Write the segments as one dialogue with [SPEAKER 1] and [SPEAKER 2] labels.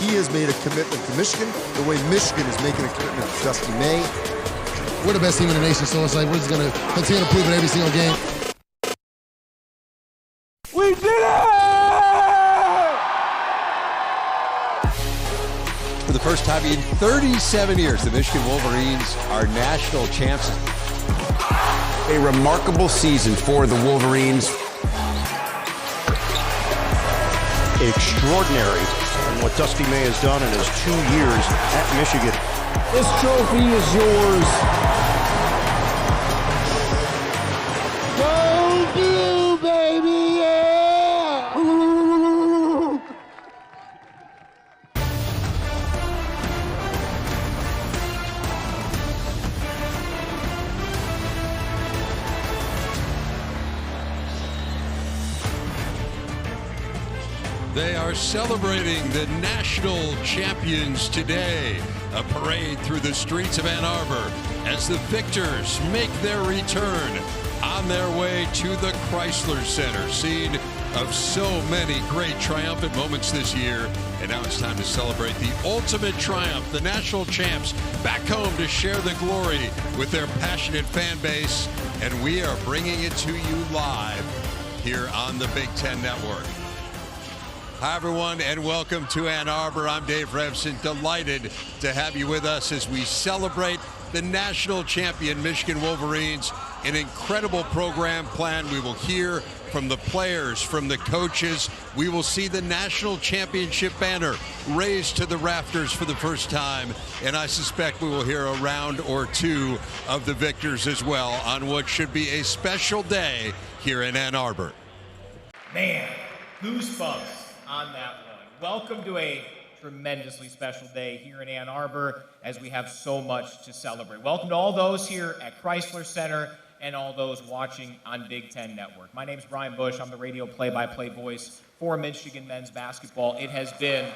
[SPEAKER 1] he has made a commitment to Michigan, the way Michigan is making a commitment to Dusty May.
[SPEAKER 2] We're the best team in the nation, so it's like we're just going to continue to prove it every single game.
[SPEAKER 3] We did it!
[SPEAKER 4] For the first time in 37 years, the Michigan Wolverines are national champs.
[SPEAKER 5] A remarkable season for the Wolverines.
[SPEAKER 6] Extraordinary in what Dusty May has done in his 2 years at Michigan.
[SPEAKER 3] This trophy is yours. Go blue, baby, yeah!
[SPEAKER 7] They are celebrating the national champions today. A parade through the streets of Ann Arbor as the victors make their return on their way to the Chrysler Center, scene of so many great triumphant moments this year. And now it's time to celebrate the ultimate triumph, the national champs back home to share the glory with their passionate fan base. And we are bringing it to you live here on the Big Ten Network. Hi, everyone, and welcome to Ann Arbor. I'm Dave Revson, delighted to have you with us as we celebrate the national champion Michigan Wolverines. An incredible program planned. We will hear from the players, from the coaches. We will see the national championship banner raised to the rafters for the first time, and I suspect we will hear a round or two of the victors as well on what should be a special day here in Ann Arbor.
[SPEAKER 8] Man, goosebumps on that one. Welcome to a tremendously special day here in Ann Arbor as we have so much to celebrate. Welcome to all those here at Chrysler Center and all those watching on Big Ten Network. My name is Brian Bush. I'm the radio play-by-play voice for Michigan men's basketball. It has been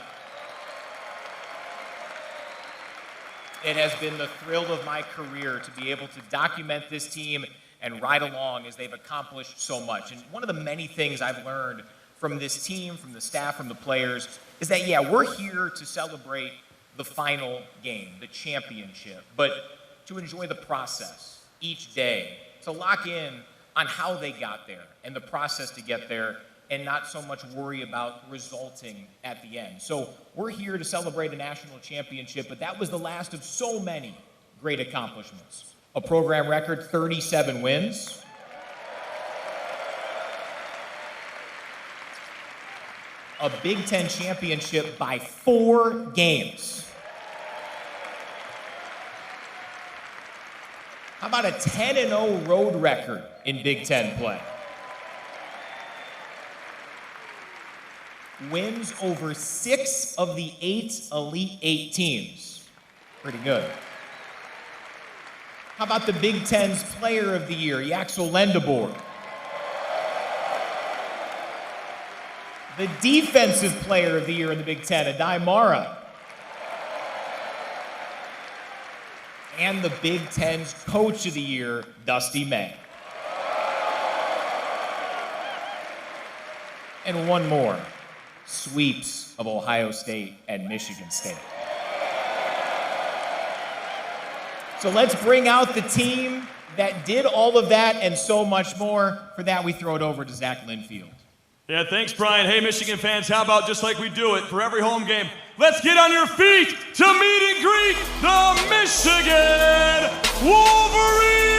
[SPEAKER 8] the thrill of my career to be able to document this team and ride along as they've accomplished so much. And one of the many things I've learned from this team, from the staff, from the players, is that, yeah, we're here to celebrate the final game, the championship, but to enjoy the process each day, to lock in on how they got there and the process to get there, and not so much worry about resulting at the end. So we're here to celebrate a national championship, but that was the last of so many great accomplishments. A program record 37 wins, a Big Ten championship by 4 games. How about a 10-0 road record in Big Ten play? Wins over 6 of the 8 Elite 8 teams. Pretty good. How about the Big Ten's Player of the Year, Yaxel Lendeboer? The Defensive Player of the Year in the Big Ten, Adai Mara. And the Big Ten's Coach of the Year, Dusty May. And one more, sweeps of Ohio State and Michigan State. So let's bring out the team that did all of that and so much more. For that, we throw it over to Zach Linfield.
[SPEAKER 9] Yeah, thanks, Brian. Hey, Michigan fans, how about just like we do it for every home game? Let's get on your feet to meet and greet the Michigan Wolverines!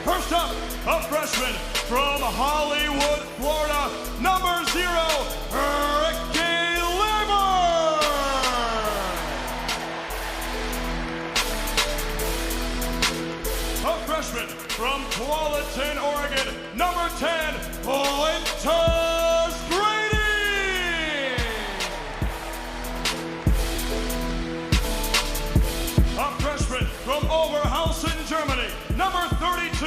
[SPEAKER 9] First up, a freshman from Hollywood, Florida, number 0, Ricky Lamar. A freshman from Tualatin, Oregon, number 10, Lintus Grady. A freshman from Oberhausen, Germany, number 32,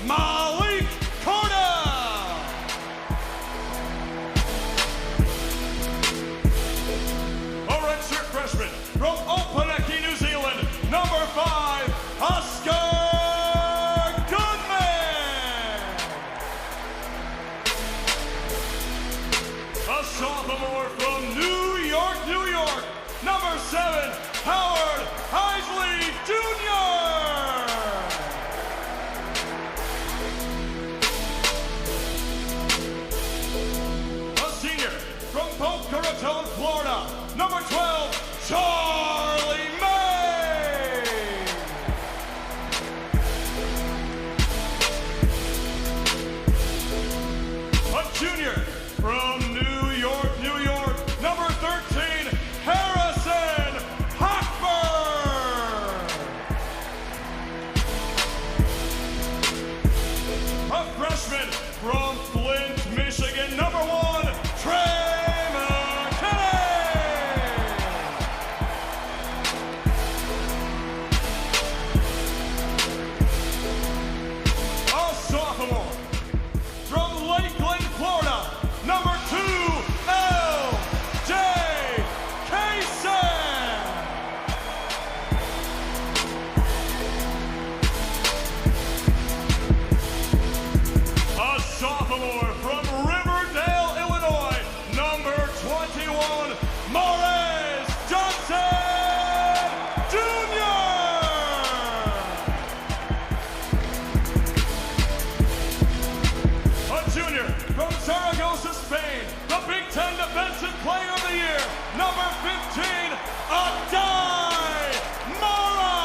[SPEAKER 9] Malik Korda. A redshirt freshman from Opunake, New Zealand, number 5, Oscar Goodman. sophomore from New York, New York, number 7, Howard Heisley Jr. A senior from Boca Raton, Florida, number 12, Charlie May. A junior from New York, New York, number 13, Harrison Hochberg. A freshman from Flint, Michigan, number 1, Trey McKinney. A sophomore from Lakeland, Florida, number 2, L.J. Kaysen. A sophomore from Riverdale, Illinois, number 21, Morris Johnson Jr. A junior from Zaragoza, Spain, the Big Ten Defensive Player of the Year, number 15, Adai Mara.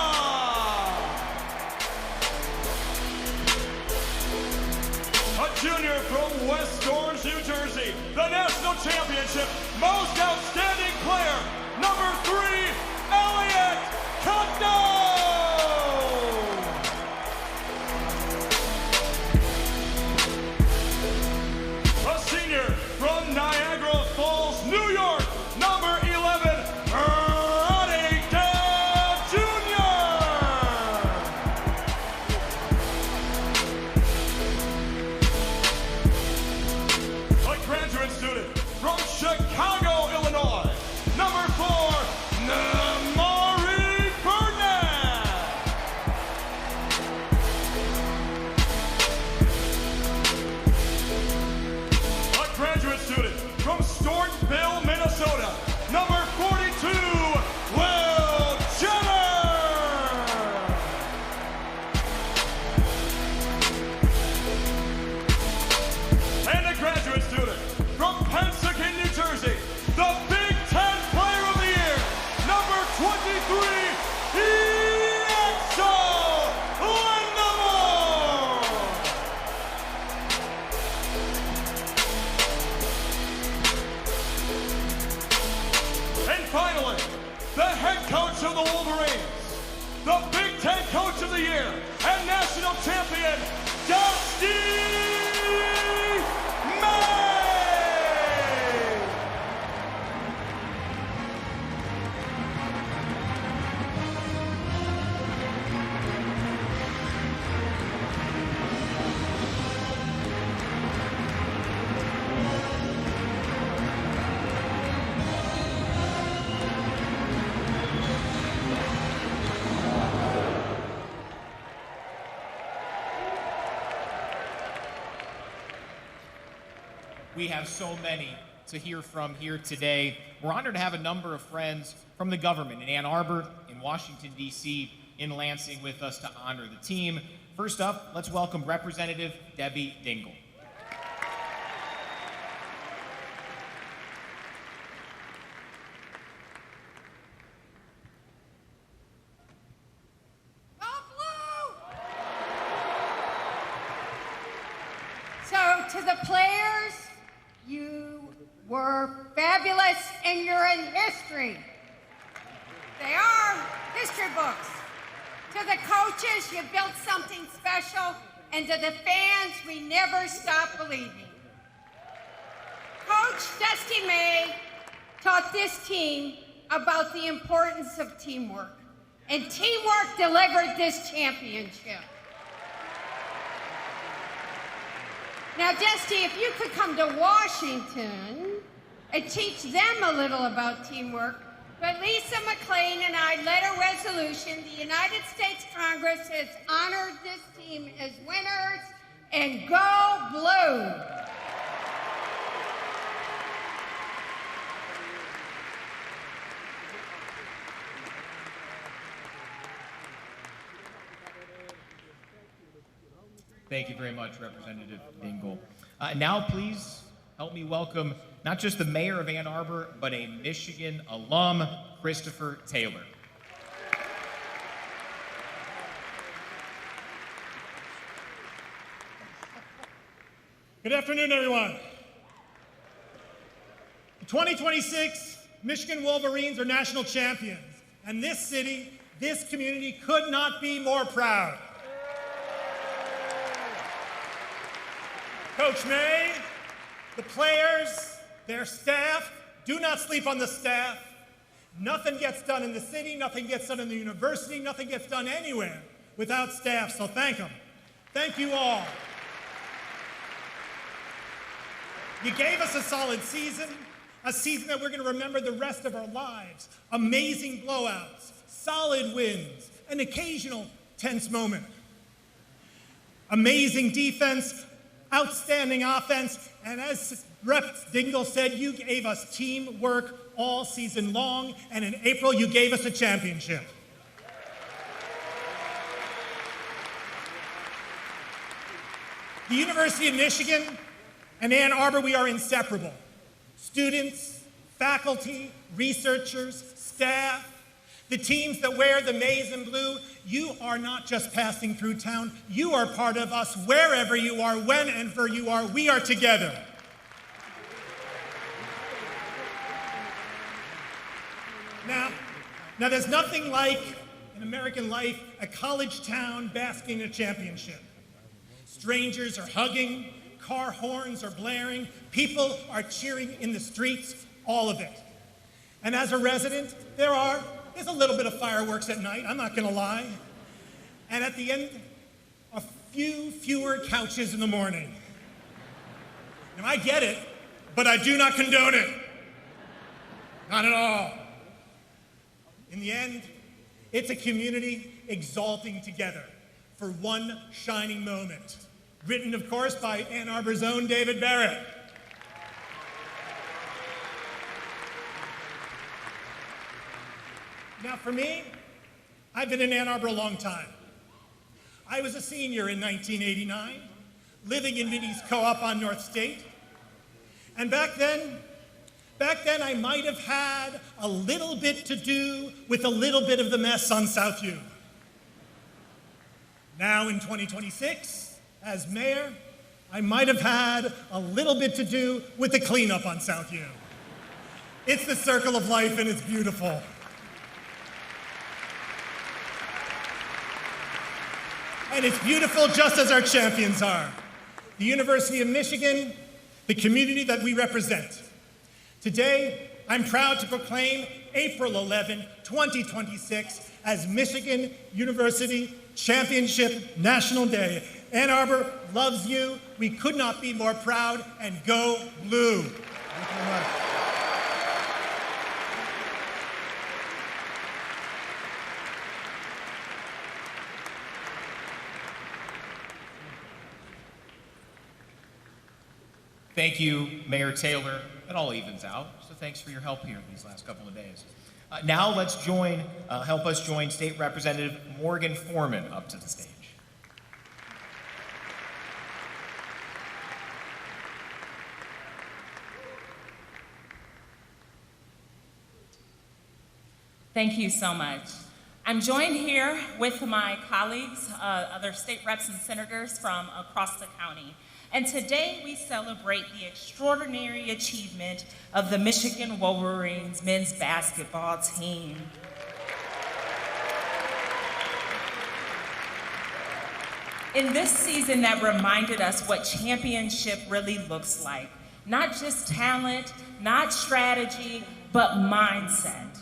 [SPEAKER 9] A junior from West Orange, New Jersey, the national championship most outstanding player, number 3, Elliot Cutno. A senior from Niagara Falls, New York, number 11, Roddy Dale Jr. A graduate student from Chicago, Illinois, number 4, Namari Burnett. A graduate student from Stormville, Minnesota, number 42, Will Jenner. And a graduate student from Pensacola, New Jersey, the Big Ten Player of the Year, number 23, EXO Lindemore. And finally, the head coach of the Wolverines, the Big Ten Coach of the Year and national champion, Dusty May.
[SPEAKER 8] We have so many to hear from here today. We're honored to have a number of friends from the government in Ann Arbor, in Washington, D.C., in Lansing with us to honor the team. First up, let's welcome Representative Debbie Dingell.
[SPEAKER 10] So to the players, you were fabulous and you're in history. They are history books. To the coaches, you built something special. And to the fans, we never stop believing. Coach Dusty May taught this team about the importance of teamwork. And teamwork delivered this championship. Now, Dusty, if you could come to Washington and teach them a little about teamwork, but Lisa McLean and I led a resolution. The United States Congress has honored this team as winners, and go blue.
[SPEAKER 8] Thank you very much, Representative Dingell. Now, please help me welcome not just the mayor of Ann Arbor, but a Michigan alum, Christopher Taylor.
[SPEAKER 11] Good afternoon, everyone. The 2026 Michigan Wolverines are national champions, and this city, this community could not be more proud. Coach May, the players, their staff, do not sleep on the staff. Nothing gets done in the city, nothing gets done in the university, nothing gets done anywhere without staff, so thank them. Thank you all. You gave us a solid season, a season that we're going to remember the rest of our lives. Amazing blowouts, solid wins, an occasional tense moment. Amazing defense, outstanding offense, and as Rep. Dingell said, you gave us teamwork all season long, and in April you gave us a championship. The University of Michigan and Ann Arbor, we are inseparable. Students, faculty, researchers, staff, the teams that wear the maize and blue, you are not just passing through town, you are part of us wherever you are, whenever you are, we are together. Now there's nothing like, in American life, a college town basking in a championship. Strangers are hugging, car horns are blaring, people are cheering in the streets, all of it. And as a resident, there's a little bit of fireworks at night, I'm not gonna lie. And at the end, a few fewer couches in the morning. Now I get it, but I do not condone it. Not at all. In the end, it's a community exalting together for one shining moment. Written, of course, by Ann Arbor's own David Barrett. Now for me, I've been in Ann Arbor a long time. I was a senior in 1989, living in Minnie's Co-op on North State. And back then I might have had a little bit to do with a little bit of the mess on South U. Now in 2026, as mayor, I might have had a little bit to do with the cleanup on South U. It's the circle of life and it's beautiful. And it's beautiful just as our champions are. The University of Michigan, the community that we represent. Today, I'm proud to proclaim April 11, 2026 as Michigan University Championship National Day. Ann Arbor loves you. We could not be more proud, and go blue. Thank you very much.
[SPEAKER 8] Thank you, Mayor Taylor. It all evens out, so thanks for your help here these last couple of days. Now let's help us join State Representative Morgan Foreman up to the stage.
[SPEAKER 12] Thank you so much. I'm joined here with my colleagues, other state reps and senators from across the county. And today we celebrate the extraordinary achievement of the Michigan Wolverines men's basketball team. In this season that reminded us what championship really looks like. Not just talent, not strategy, but mindset.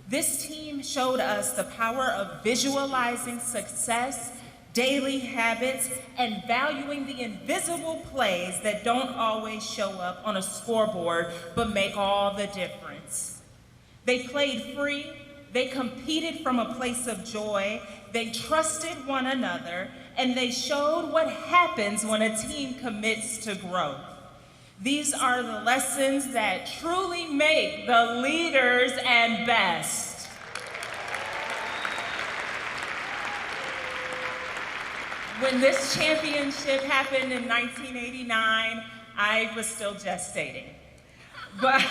[SPEAKER 12] This team showed us the power of visualizing success, daily habits, and valuing the invisible plays that don't always show up on a scoreboard, but make all the difference. They played free, they competed from a place of joy, they trusted one another, and they showed what happens when a team commits to growth. These are the lessons that truly make the leaders and best. When this championship happened in 1989, I was still gestating. But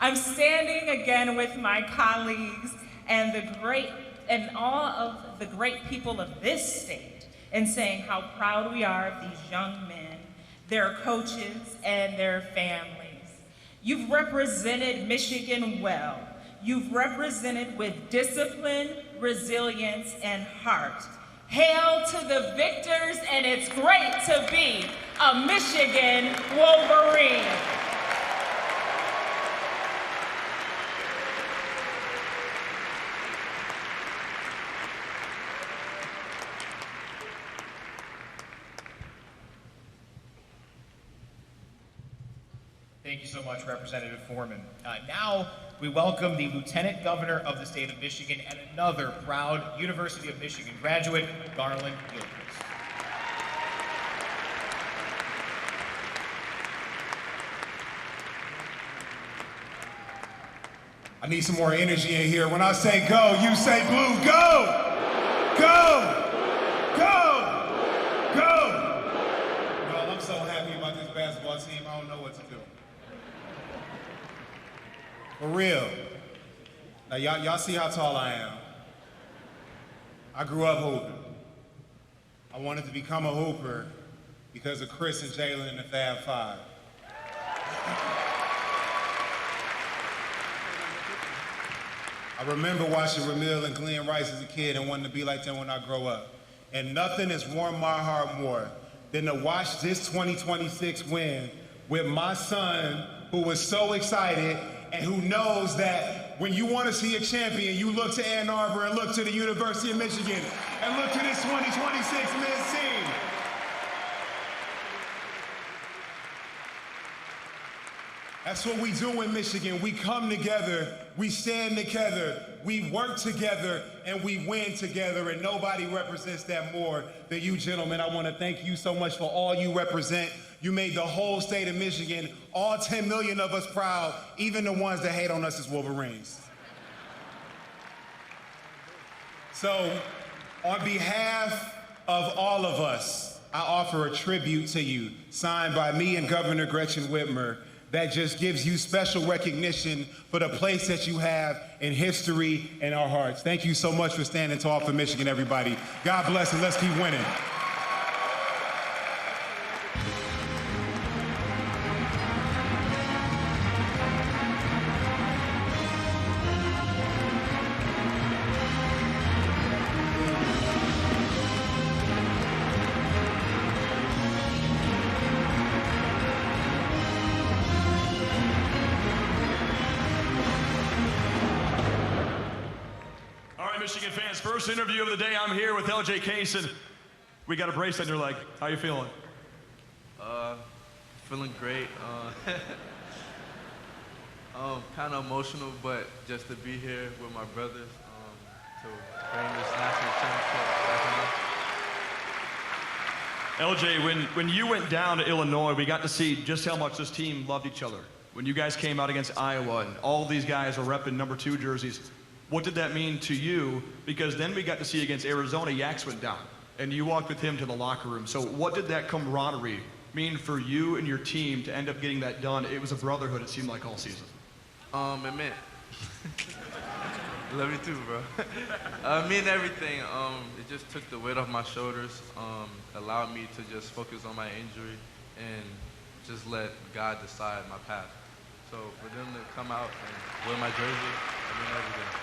[SPEAKER 12] I'm standing again with my colleagues and all of the great people of this state and saying how proud we are of these young men, their coaches, and their families. You've represented Michigan well. You've represented with discipline, resilience, and heart. Hail to the victors, and it's great to be a Michigan Wolverine.
[SPEAKER 8] Thank you so much, Representative Foreman. Now we welcome the Lieutenant Governor of the state of Michigan and another proud University of Michigan graduate, Garland Gilchrist.
[SPEAKER 13] I need some more energy in here. When I say go, you say blue. Go! Go! Go! Go! Well, I'm so happy about this basketball team, I don't know what to do. For real. Now, y'all see how tall I am. I grew up hooping. I wanted to become a hooper because of Chris and Jalen and the Fab Five. I remember watching Ramil and Glenn Rice as a kid and wanting to be like them when I grow up. And nothing has warmed my heart more than to watch this 2026 win with my son, who was so excited and who knows that when you want to see a champion, you look to Ann Arbor and look to the University of Michigan and look to this 2026 men's team. That's what we do in Michigan. We come together, we stand together, we work together, and we win together, and nobody represents that more than you gentlemen. I want to thank you so much for all you represent. You made the whole state of Michigan, all 10 million of us, proud, even the ones that hate on us as Wolverines. So, on behalf of all of us, I offer a tribute to you, signed by me and Governor Gretchen Whitmer, that just gives you special recognition for the place that you have in history and our hearts. Thank you so much for standing tall for Michigan, everybody. God bless, and let's keep winning.
[SPEAKER 9] Michigan fans, first interview of the day. I'm here with LJ Case, and we got a bracelet in your leg. How you feeling?
[SPEAKER 14] Feeling great. Kind of emotional, but just to be here with my brothers to bring this national championship back home.
[SPEAKER 9] LJ, when you went down to Illinois, we got to see just how much this team loved each other. When you guys came out against Iowa, and all these guys are repping number 2 jerseys, what did that mean to you? Because then we got to see against Arizona, Yaks went down, and you walked with him to the locker room. So what did that camaraderie mean for you and your team to end up getting that done? It was a brotherhood, it seemed like, all season.
[SPEAKER 14] It meant, love you too, bro. It meant everything. It just took the weight off my shoulders, allowed me to just focus on my injury and just let God decide my path. So for them to come out and wear my jersey, it meant everything.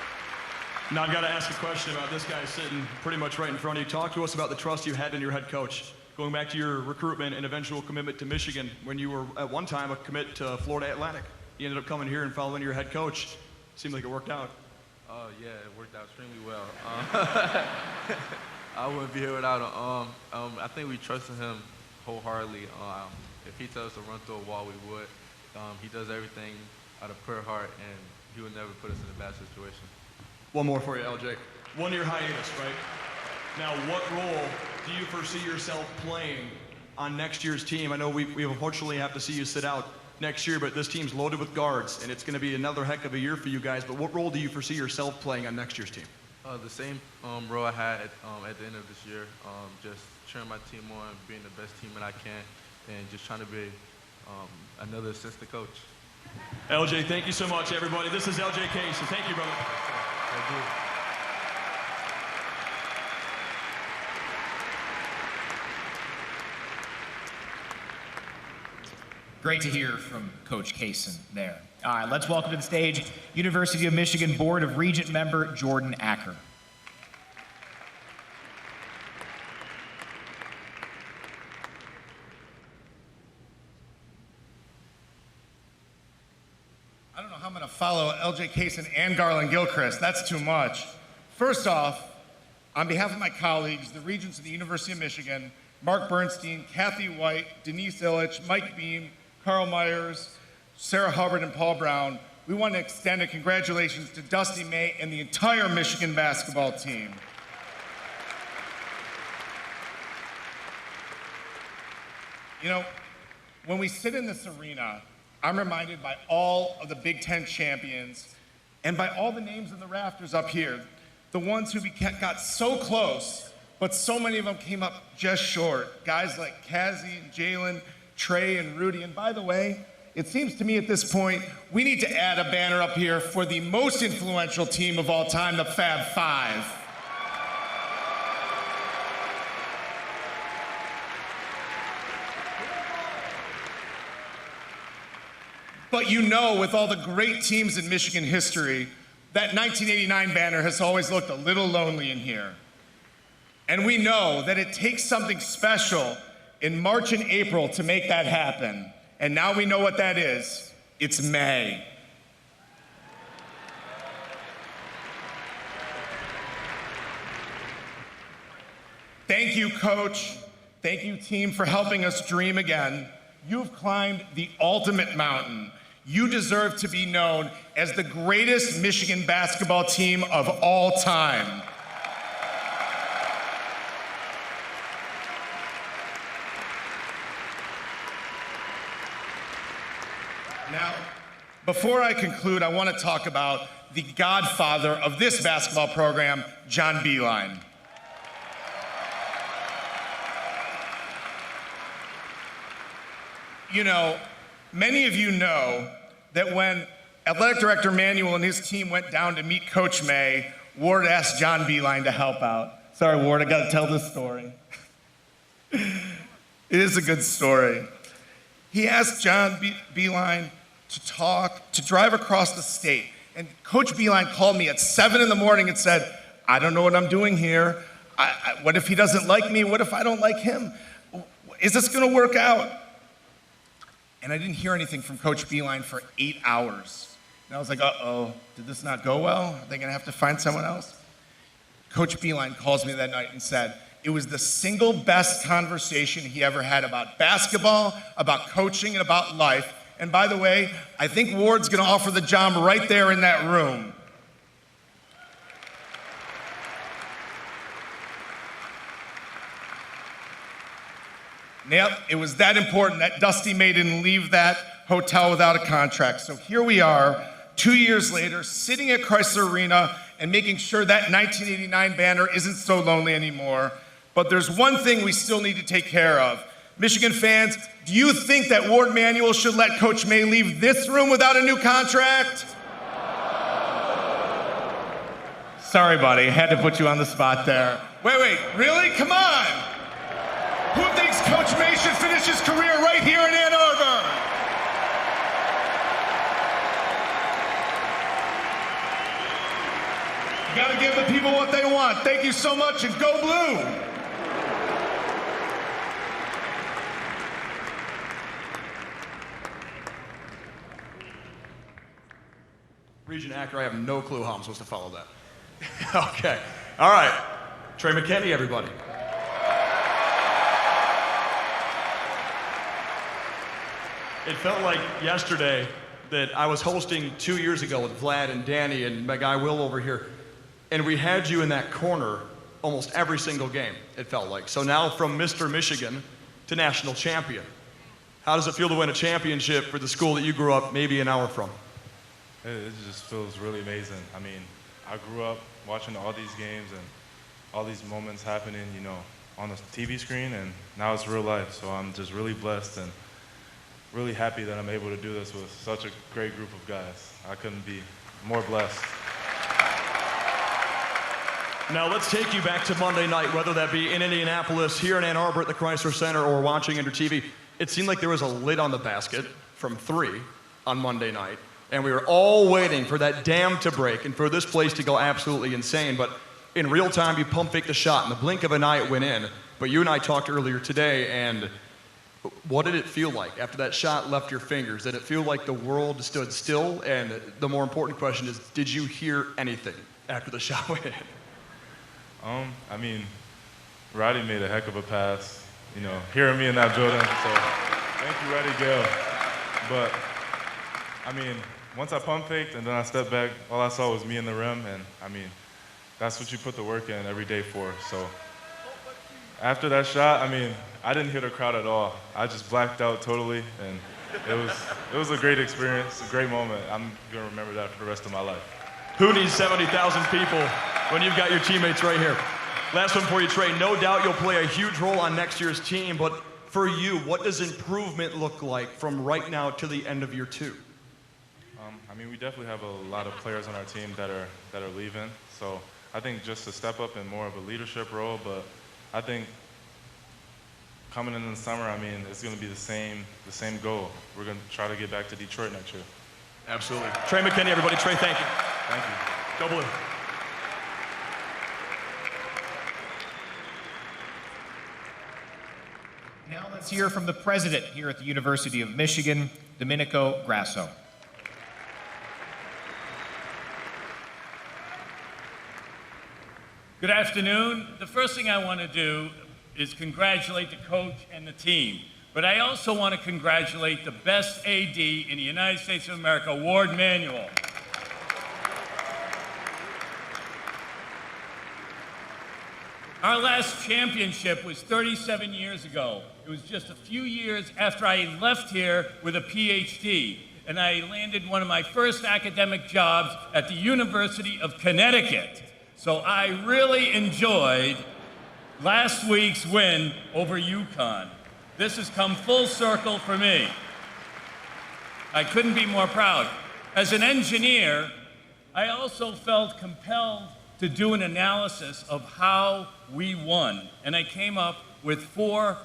[SPEAKER 9] Now I've got to ask a question about this guy sitting pretty much right in front of you. Talk to us about the trust you had in your head coach. Going back to your recruitment and eventual commitment to Michigan, when you were at one time a commit to Florida Atlantic. You ended up coming here and following your head coach. Seemed like it worked out.
[SPEAKER 14] Oh yeah, it worked out extremely well. I wouldn't be here without him. I think we trusted him wholeheartedly. If he tells us to run through a wall, we would. He does everything out of pure heart, and he would never put us in a bad situation.
[SPEAKER 9] One more for you, LJ. 1 year hiatus, right? Now, what role do you foresee yourself playing on next year's team? I know we unfortunately have to see you sit out next year, but this team's loaded with guards, and it's going to be another heck of a year for you guys. But what role do you foresee yourself playing on next year's team?
[SPEAKER 14] The same role I had at the end of this year, just cheering my team on, being the best team that I can, and just trying to be another assistant coach.
[SPEAKER 9] LJ, thank you so much, everybody. This is LJ Casey. Thank you, brother.
[SPEAKER 14] Thank you.
[SPEAKER 8] Great to hear from Coach Kaysen there. All right, let's welcome to the stage University of Michigan Board of Regent member Jordan Acker.
[SPEAKER 15] I don't know how I'm going to follow LJ Kaysen and Garland Gilchrist. That's too much. First off, on behalf of my colleagues, the Regents of the University of Michigan, Mark Bernstein, Kathy White, Denise Illich, Mike Beam, Carl Myers, Sarah Hubbard, and Paul Brown, we want to extend a congratulations to Dusty May and the entire Michigan basketball team. You know, when we sit in this arena, I'm reminded by all of the Big Ten champions and by all the names in the rafters up here, the ones who got so close, but so many of them came up just short. Guys like Kazi and Jalen, Trey and Rudy. And by the way, it seems to me at this point, we need to add a banner up here for the most influential team of all time, the Fab Five. But you know, with all the great teams in Michigan history, that 1989 banner has always looked a little lonely in here. And we know that it takes something special in March and April to make that happen. And now we know what that is. It's May. Thank you, Coach. Thank you, team, for helping us dream again. You've climbed the ultimate mountain. You deserve to be known as the greatest Michigan basketball team of all time. Now, before I conclude, I want to talk about the godfather of this basketball program, John Beilein. You know, many of you know that when Athletic Director Manuel and his team went down to meet Coach May, Ward asked John Beilein to help out. Sorry, Ward, I got to tell this story. It is a good story. He asked John Beilein to drive across the state. And Coach Beilein called me at 7 in the morning and said, I don't know what I'm doing here. What if he doesn't like me? What if I don't like him? Is this going to work out? And I didn't hear anything from Coach Beilein for 8 hours. And I was like, uh-oh, did this not go well? Are they going to have to find someone else? Coach Beilein calls me that night and said, it was the single best conversation he ever had about basketball, about coaching, and about life. And by the way, I think Ward's going to offer the job right there in that room. Yep, it was that important that Dusty May didn't leave that hotel without a contract. So here we are, 2 years later, sitting at Chrysler Arena and making sure that 1989 banner isn't so lonely anymore. But there's one thing we still need to take care of. Michigan fans, do you think that Ward Manuel should let Coach May leave this room without a new contract? Sorry, buddy, I had to put you on the spot there. Wait, really? Come on! Who thinks Coach May should finish his career right here in Ann Arbor? You gotta give the people what they want. Thank you so much, and go blue!
[SPEAKER 9] Regent Acker, I have no clue how I'm supposed to follow that. Okay. All right. Trey McKinney, everybody. It felt like yesterday that I was hosting 2 years ago with Vlad and Danny and my guy Will over here, and we had you in that corner almost every single game, it felt like. So now from Mr. Michigan to national champion. How does it feel to win a championship for the school that you grew up maybe an hour from?
[SPEAKER 16] It just feels really amazing. I mean, I grew up watching all these games and all these moments happening, you know, on the TV screen, and now it's real life. So I'm just really blessed and really happy that I'm able to do this with such a great group of guys. I couldn't be more blessed.
[SPEAKER 17] Now let's take you back to Monday night, whether that be in Indianapolis, here in Ann Arbor at the Chrysler Center, or watching under TV. It seemed like there was a lid on the basket from 3 on Monday night, and we were all waiting for that dam to break and for this place to go absolutely insane. But in real time, you pump fake the shot. In the blink of an eye, it went in. But you and I talked earlier today, and what did it feel like after that shot left your fingers? Did it feel like the world stood still? And the more important question is, did you hear anything after the shot went in?
[SPEAKER 16] I mean, Roddy made a heck of a pass, you know, hearing me in that building, so thank you, Roddy Gale. But, I mean, once I pump faked and then I stepped back, all I saw was me in the rim, and I mean, that's what you put the work in every day for. So after that shot, I mean, I didn't hear the crowd at all. I just blacked out totally, and it was a great experience, a great moment. I'm gonna remember that for the rest of my life.
[SPEAKER 17] Who needs 70,000 people when you've got your teammates right here? Last one for you, Trey. No doubt you'll play a huge role on next year's team, but for you, what does improvement look like from right now to the end of year 2?
[SPEAKER 16] I mean, we definitely have a lot of players on our team that are leaving, so I think just to step up in more of a leadership role, but I think coming in the summer, I mean, it's going to be the same goal. We're going to try to get back to Detroit next year.
[SPEAKER 17] Absolutely. Trey McKinney, everybody. Trey, thank you.
[SPEAKER 16] Thank you.
[SPEAKER 17] Go Blue.
[SPEAKER 8] Now let's hear from the president here at the University of Michigan, Domenico Grasso.
[SPEAKER 18] Good afternoon. The first thing I want to do is congratulate the coach and the team. But I also want to congratulate the best AD in the United States of America, Ward Manuel. Our last championship was 37 years ago. It was just a few years after I left here with a PhD, and I landed one of my first academic jobs at the University of Connecticut. So I really enjoyed last week's win over UConn. This has come full circle for me. I couldn't be more proud. As an engineer, I also felt compelled to do an analysis of how we won, and I came up with 4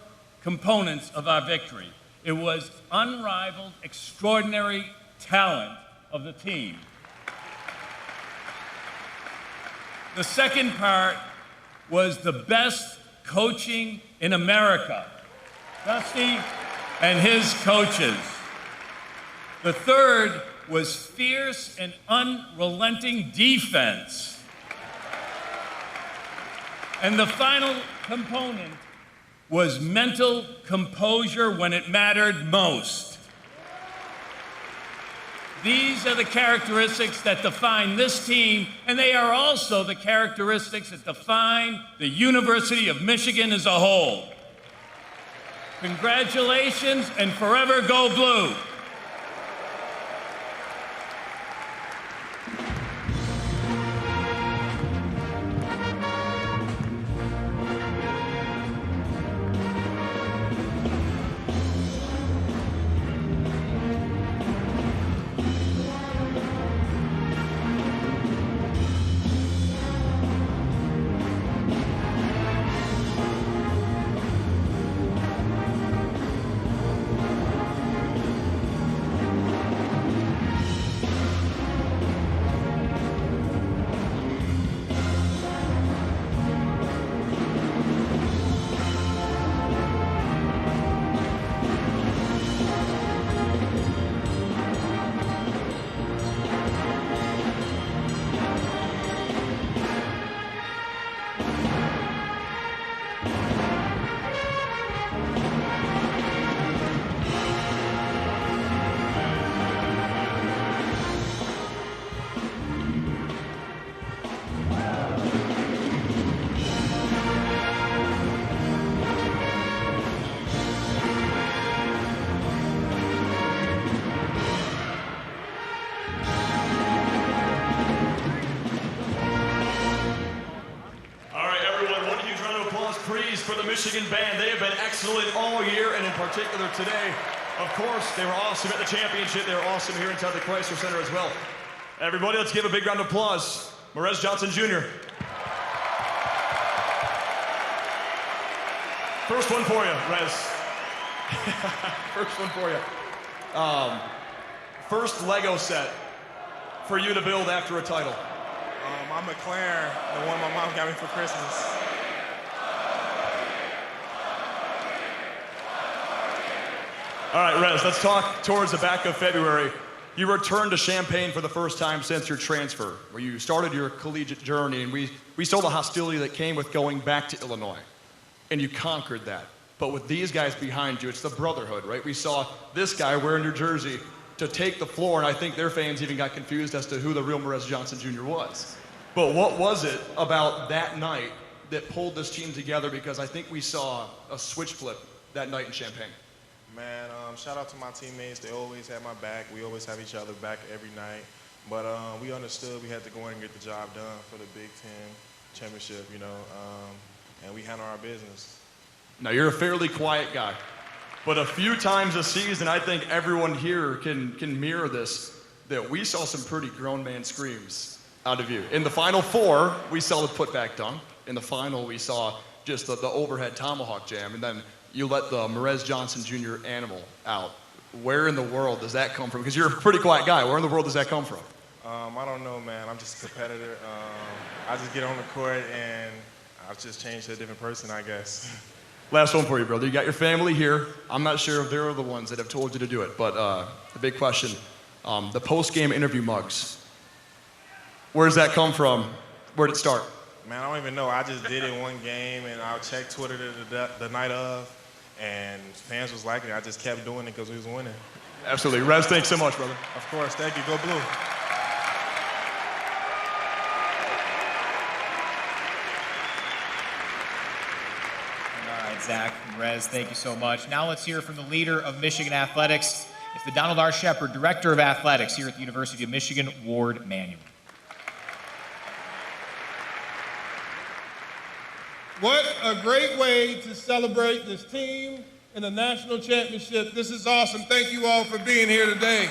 [SPEAKER 18] components of our victory. It was unrivaled, extraordinary talent of the team. The second part was the best coaching in America. Dusty and his coaches. The third was fierce and unrelenting defense. And the final component was mental composure when it mattered most. These are the characteristics that define this team, and they are also the characteristics that define the University of Michigan as a whole. Congratulations, and forever go blue.
[SPEAKER 17] Michigan band. They have been excellent all year, and in particular today. Of course, they were awesome at the championship. They were awesome here inside the Chrysler Center as well. Everybody, let's give a big round of applause. Merez Johnson Jr. First one for you, Rez. First one for you. First Lego set for you to build after a title.
[SPEAKER 19] My McLaren, the one my mom got me for Christmas.
[SPEAKER 17] All right, Rez, let's talk towards the back of February. You returned to Champaign for the first time since your transfer, where you started your collegiate journey, and we saw the hostility that came with going back to Illinois, and you conquered that. But with these guys behind you, it's the brotherhood, right? We saw this guy wearing your jersey to take the floor, and I think their fans even got confused as to who the real Merez Johnson Jr. was. But what was it about that night that pulled this team together? Because I think we saw a switch flip that night in Champaign.
[SPEAKER 19] Man, shout out to my teammates. They always had my back. We always have each other back every night. But we understood we had to go in and get the job done for the Big Ten championship, you know, and we handle our business.
[SPEAKER 17] Now, you're a fairly quiet guy, but a few times a season, I think everyone here can mirror this, that we saw some pretty grown man screams out of you. In the Final Four, we saw the putback dunk. In the final, we saw just the overhead tomahawk jam, and then you let the Merez Johnson Jr. animal out. Where in the world does that come from? Because you're a pretty quiet guy. Where in the world does that come from?
[SPEAKER 19] I don't know, man. I'm just a competitor. I just get on the court and I've just changed to a different person, I guess.
[SPEAKER 17] Last one for you, brother. You got your family here. I'm not sure if they're the ones that have told you to do it, but the big question, the post-game interview mugs. Where does that come from? Where did it start?
[SPEAKER 19] Man, I don't even know. I just did it one game, and I checked Twitter the night of, and fans was liking it. I just kept doing it because we was winning.
[SPEAKER 17] Absolutely. Rez, thanks so much, brother.
[SPEAKER 19] Of course. Thank you. Go Blue.
[SPEAKER 8] All right, Zach and Rez, thank you so much. Now let's hear from the leader of Michigan Athletics. It's the Donald R. Shepard, Director of Athletics here at the University of Michigan, Ward Manuel.
[SPEAKER 20] What a great way to celebrate this team and the national championship. This is awesome. Thank you all for being here today.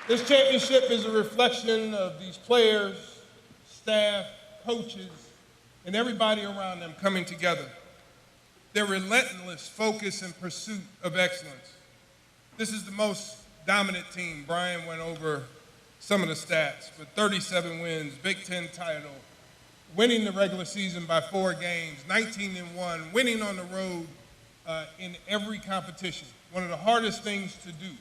[SPEAKER 20] This championship is a reflection of these players, staff, coaches, and everybody around them coming together. Their relentless focus and pursuit of excellence. This is the most dominant team. Brian went over some of the stats, but 37 wins, Big Ten title, winning the regular season by 4 games, 19-1, winning on the road in every competition. One of the hardest things to do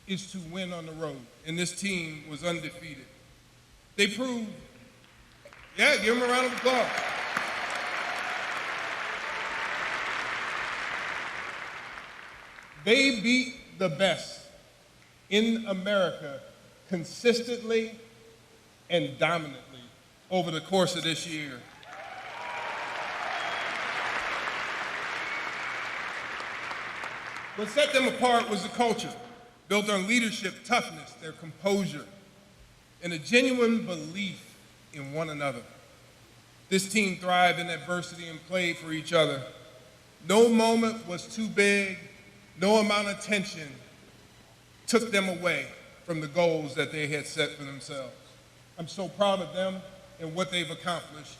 [SPEAKER 20] is to win on the road, and this team was undefeated. They proved, yeah, give them a round of applause. They beat the best in America consistently and dominantly over the course of this year. What set them apart was the culture, built on leadership, toughness, their composure, and a genuine belief in one another. This team thrived in adversity and played for each other. No moment was too big, no amount of tension took them away from the goals that they had set for themselves. I'm so proud of them and what they've accomplished,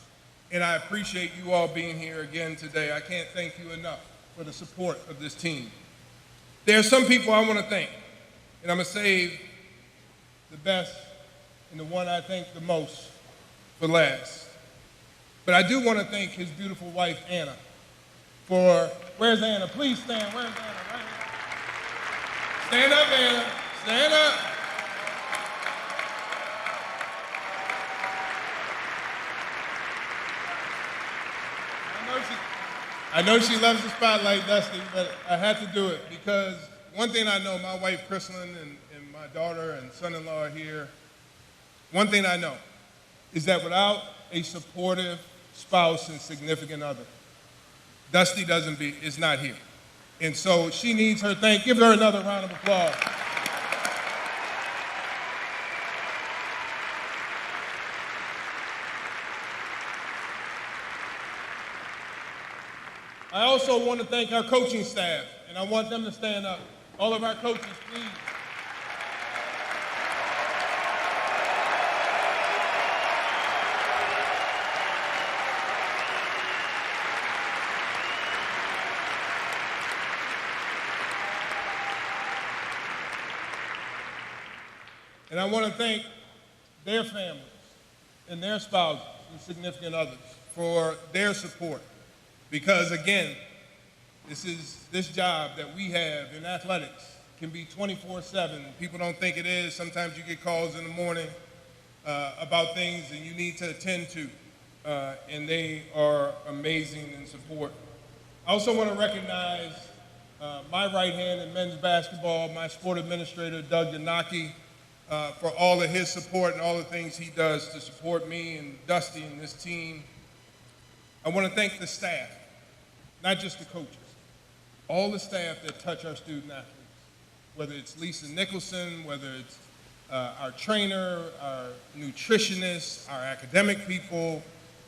[SPEAKER 20] and I appreciate you all being here again today. I can't thank you enough for the support of this team. There are some people I want to thank, and I'm going to save the best and the one I thank the most for last. But I do want to thank his beautiful wife, Anna, for, where's Anna? Please stand, where's Anna? Right here. Stand up, Anna, stand up. I know she loves the spotlight, Dusty, but I had to do it because one thing I know, my wife, Chrislyn, and my daughter and son-in-law are here. One thing I know is that without a supportive spouse and significant other, Dusty is not here. And so she needs her thank. Give her another round of applause. I also want to thank our coaching staff, and I want them to stand up. All of our coaches, please. And I want to thank their families and their spouses and significant others for their support. Because again, this job that we have in athletics can be 24/7. People don't think it is. Sometimes you get calls in the morning about things that you need to attend to, and they are amazing in support. I also want to recognize my right hand in men's basketball, my sport administrator, Doug Yanaki, for all of his support and all the things he does to support me and Dusty and this team. I want to thank the staff, not just the coaches, all the staff that touch our student athletes, whether it's Lisa Nicholson, whether it's our trainer, our nutritionists, our academic people,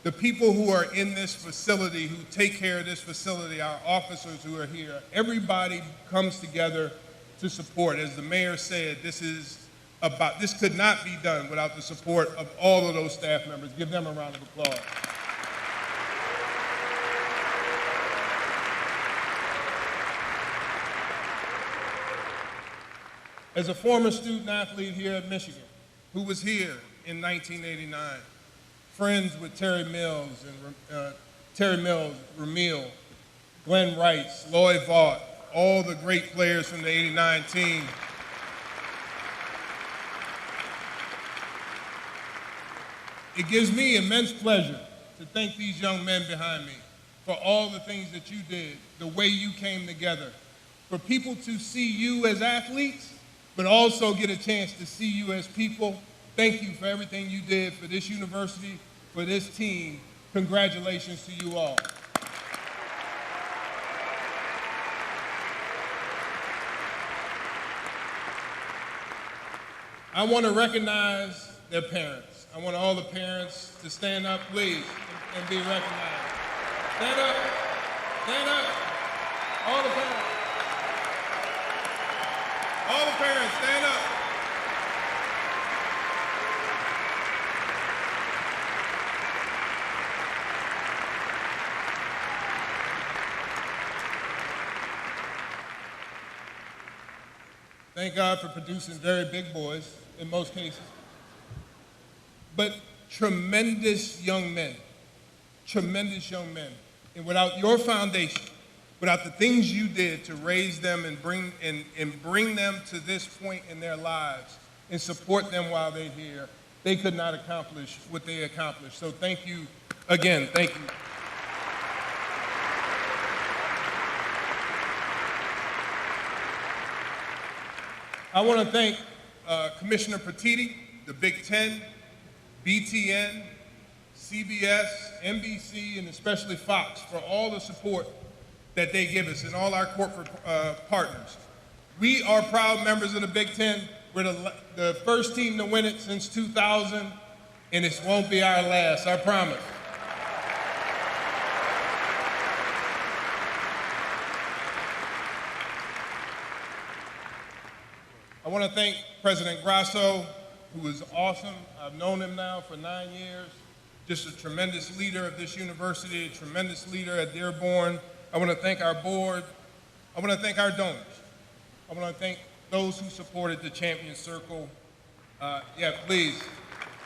[SPEAKER 20] the people who are in this facility, who take care of this facility, our officers who are here. Everybody comes together to support. As the mayor said, this could not be done without the support of all of those staff members. Give them a round of applause. As a former student athlete here at Michigan, who was here in 1989, friends with Terry Mills, Ramil, Glenn Rice, Lloyd Vaught, all the great players from the '89 team. It gives me immense pleasure to thank these young men behind me for all the things that you did, the way you came together, for people to see you as athletes, but also get a chance to see you as people. Thank you for everything you did for this university, for this team. Congratulations to you all. I want to recognize their parents. I want all the parents to stand up, please, and be recognized. Stand up. Stand up. All the parents. All the parents, stand up. Thank God for producing very big boys in most cases. But tremendous young men. And without your foundation, without the things you did to raise them and bring them to this point in their lives and support them while they're here, they could not accomplish what they accomplished. So thank you again. Thank you. I want to thank Commissioner Petiti, the Big Ten, BTN, CBS, NBC, and especially Fox for all the support that they give us and all our corporate partners. We are proud members of the Big Ten. We're the first team to win it since 2000, and it won't be our last, I promise. I want to thank President Grasso, who is awesome. I've known him now for 9 years. Just a tremendous leader of this university, a tremendous leader at Dearborn. I want to thank our board. I want to thank our donors. I want to thank those who supported the Champion Circle. Please,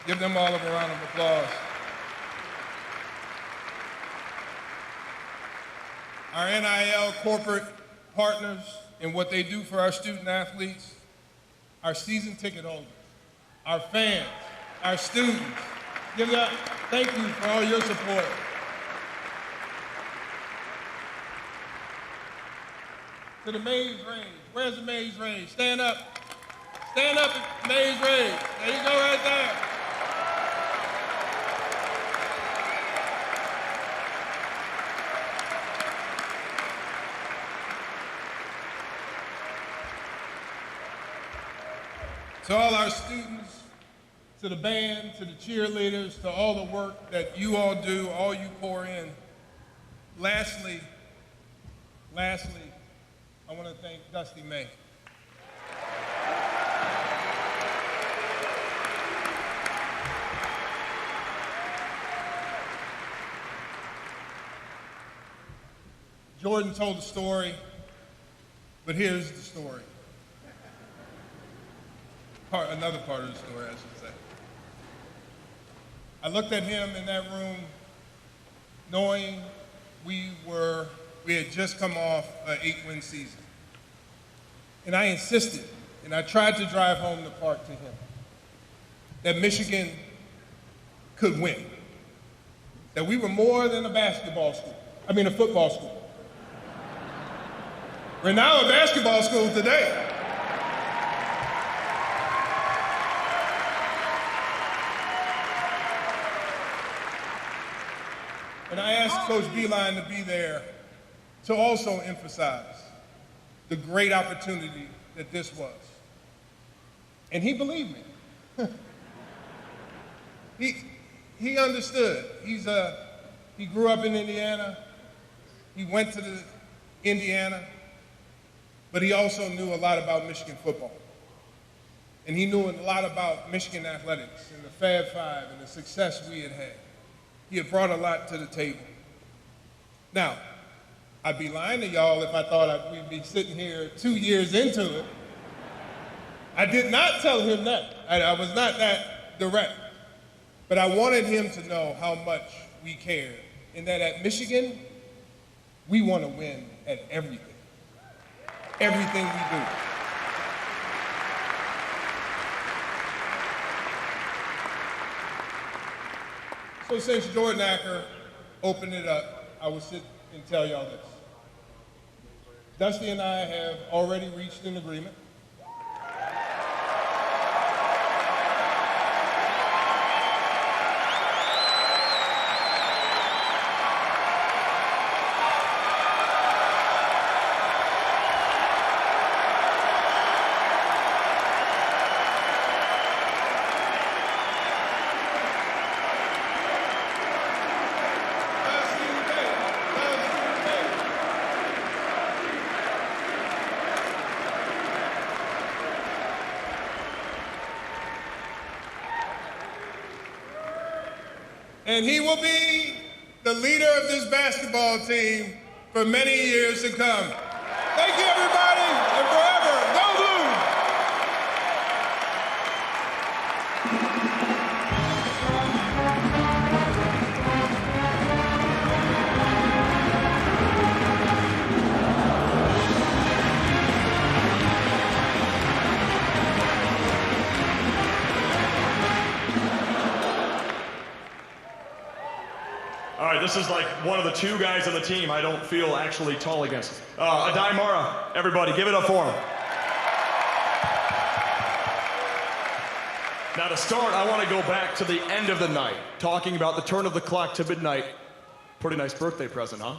[SPEAKER 20] give them all a round of applause. Our NIL corporate partners and what they do for our student athletes, our season ticket holders, our fans, our students. Thank you for all your support. To the Maze Rage. Where's the Maze Rage? Stand up. Stand up, Maze Rage. There you go right there. To all our students, to the band, to the cheerleaders, to all the work that you all do, all you pour in. Lastly, Lastly, I want to thank Dusty May. Jordan told the story, but here's the story. Another part of the story, I should say. I looked at him in that room knowing we had just come off an 8-win season. And I insisted, and I tried to drive home the part to him, that Michigan could win. That we were more than a football school. We're now a basketball school today. And I asked Coach Beeline to be there to also emphasize the great opportunity that this was. And he believed me. He understood. He grew up in Indiana. He went to Indiana. But he also knew a lot about Michigan football. And he knew a lot about Michigan athletics and the Fab Five and the success we had had. He had brought a lot to the table. Now, I'd be lying to y'all if I thought we'd be sitting here 2 years into it. I did not tell him that. I was not that direct. But I wanted him to know how much we cared, and that at Michigan, we want to win at everything. Everything we do. So since Jordan Acker opened it up, I will sit and tell y'all this. Dusty and I have already reached an agreement. And he will be the leader of this basketball team for many years to come. Thank you, everybody, and forever, go Blue!
[SPEAKER 17] All right, this is like one of the two guys on the team I don't feel actually tall against. Adai Mara, everybody, give it up for him. Now to start, I want to go back to the end of the night, talking about the turn of the clock to midnight. Pretty nice birthday present, huh?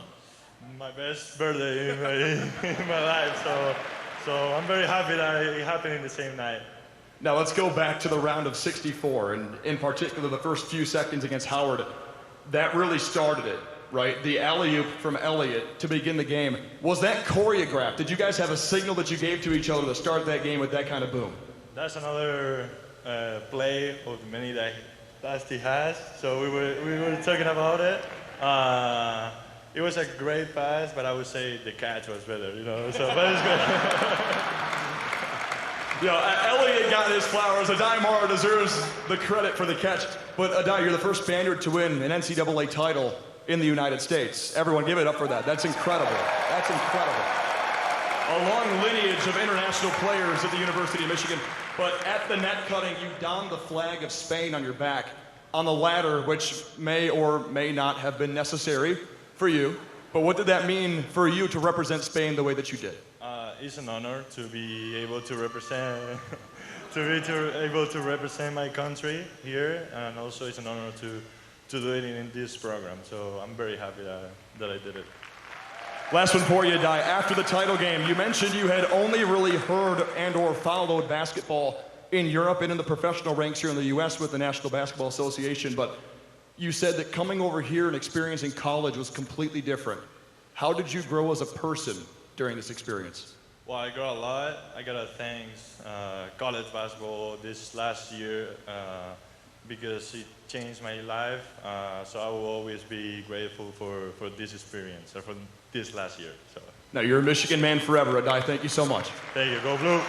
[SPEAKER 16] My best birthday in my life, so I'm very happy that it happened in the same night.
[SPEAKER 17] Now let's go back to the round of 64, and in particular the first few seconds against Howard. That really started it, right? The alley-oop from Elliott to begin the game. Was that choreographed? Did you guys have a signal that you gave to each other to start that game with that kind of boom?
[SPEAKER 16] That's another play of the many that Dusty has. So we were talking about it. It was a great pass, but I would say the catch was better, you know. So, but it's good.
[SPEAKER 17] Elliott got his flowers. Adai Mara deserves the credit for the catch. But Adai, you're the first Spaniard to win an NCAA title in the United States. Everyone give it up for that. That's incredible. That's incredible. A long lineage of international players at the University of Michigan. But at the net cutting, you donned the flag of Spain on your back on the ladder, which may or may not have been necessary for you. But what did that mean for you to represent Spain the way that you did?
[SPEAKER 16] It's an honor to be able to represent my country here, and also it's an honor to do it in this program. So I'm very happy that I did it.
[SPEAKER 17] Last one for you, Adai. After the title game, you mentioned you had only really heard and or followed basketball in Europe and in the professional ranks here in the U.S. with the National Basketball Association, but you said that coming over here and experiencing college was completely different. How did you grow as a person during this experience?
[SPEAKER 21] Well, I grow a lot. I gotta thank college basketball this last year because it changed my life. So I will always be grateful for this experience or for this last year. So.
[SPEAKER 17] Now, you're a Michigan man forever, Adai. Thank you so much.
[SPEAKER 21] Thank you. Go Blue.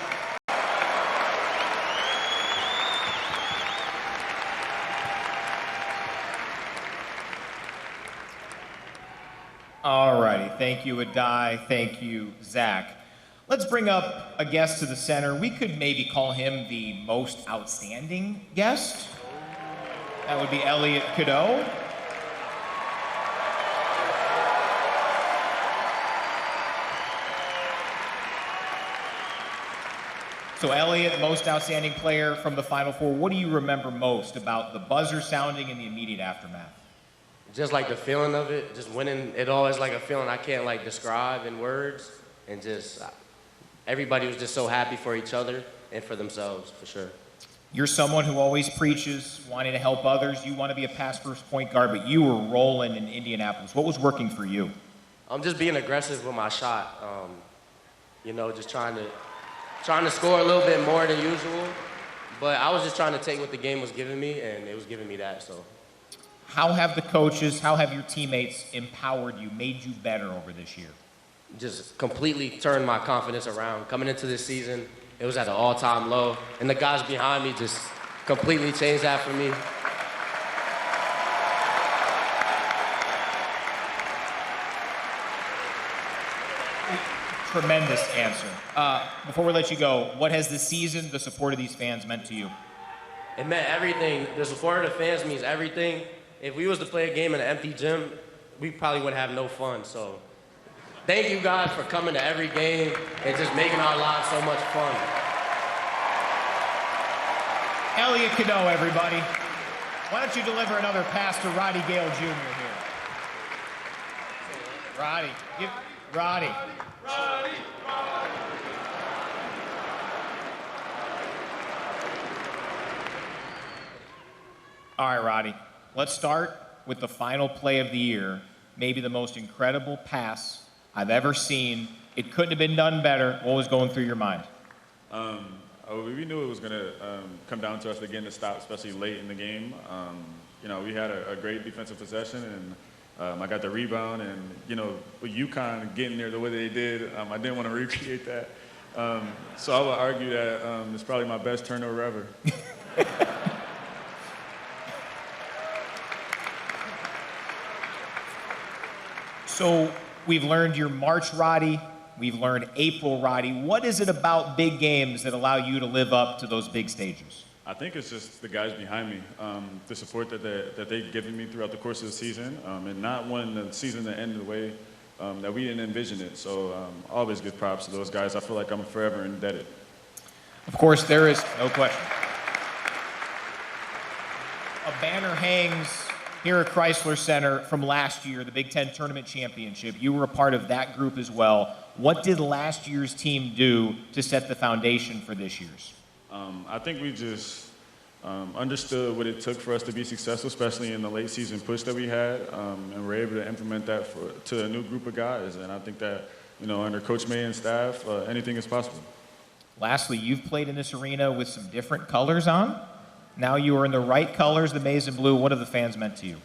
[SPEAKER 8] All righty. Thank you, Adai. Thank you, Zach. Let's bring up a guest to the center. We could maybe call him the most outstanding guest. That would be Elliot Cadeau. So Elliot, most outstanding player from the Final Four. What do you remember most about the buzzer sounding and the immediate aftermath?
[SPEAKER 22] Just like the feeling of it, just winning it all is like a feeling I can't like describe in words. And just everybody was just so happy for each other and for themselves, for sure.
[SPEAKER 8] You're someone who always preaches wanting to help others. You want to be a pass-first point guard, but you were rolling in Indianapolis. What was working for you?
[SPEAKER 22] I'm just being aggressive with my shot. You know, just trying to score a little bit more than usual. But I was just trying to take what the game was giving me, and it was giving me that, so.
[SPEAKER 8] How have the coaches, how have your teammates empowered you, made you better over this year?
[SPEAKER 22] Just completely turned my confidence around. Coming into this season, it was at an all-time low, and the guys behind me just completely changed that for me.
[SPEAKER 8] Tremendous answer. Before we let you go, what has the season, the support of these fans meant to you?
[SPEAKER 22] It meant everything. The support of the fans means everything. If we was to play a game in an empty gym, we probably would have no fun. So thank you guys for coming to every game and just making our lives so much fun.
[SPEAKER 8] Elliot Cadeau, everybody. Why don't you deliver another pass to Roddy Gale Jr. here? Roddy, give Roddy.
[SPEAKER 9] Roddy.
[SPEAKER 8] All right, Roddy. Let's start with the final play of the year. Maybe the most incredible pass I've ever seen. It couldn't have been done better. What was going through your mind?
[SPEAKER 16] We knew it was going to come down to us again to stop, especially late in the game. You know, we had a great defensive possession, and I got the rebound. And, you know, with UConn getting there the way they did, I didn't want to recreate that. So I would argue that it's probably my best turnover ever.
[SPEAKER 8] So we've learned your March Roddy, we've learned April Roddy. What is it about big games that allow you to live up to those big stages?
[SPEAKER 16] I think it's just the guys behind me, the support that they've given me throughout the course of the season, and not wanting the season to end the way that we didn't envision it. So always give props to those guys. I feel like I'm forever indebted.
[SPEAKER 8] Of course, there is no question. A banner hangs here at Chrysler Center from last year, the Big Ten Tournament Championship. You were a part of that group as well. What did last year's team do to set the foundation for this year's?
[SPEAKER 16] I think we just understood what it took for us to be successful, especially in the late season push that we had, and we're able to implement that to a new group of guys. And I think that, you know, under Coach May and staff, anything is possible.
[SPEAKER 8] Lastly, you've played in this arena with some different colors on. Now you are in the right colors, the maize and blue. What have the fans meant to you?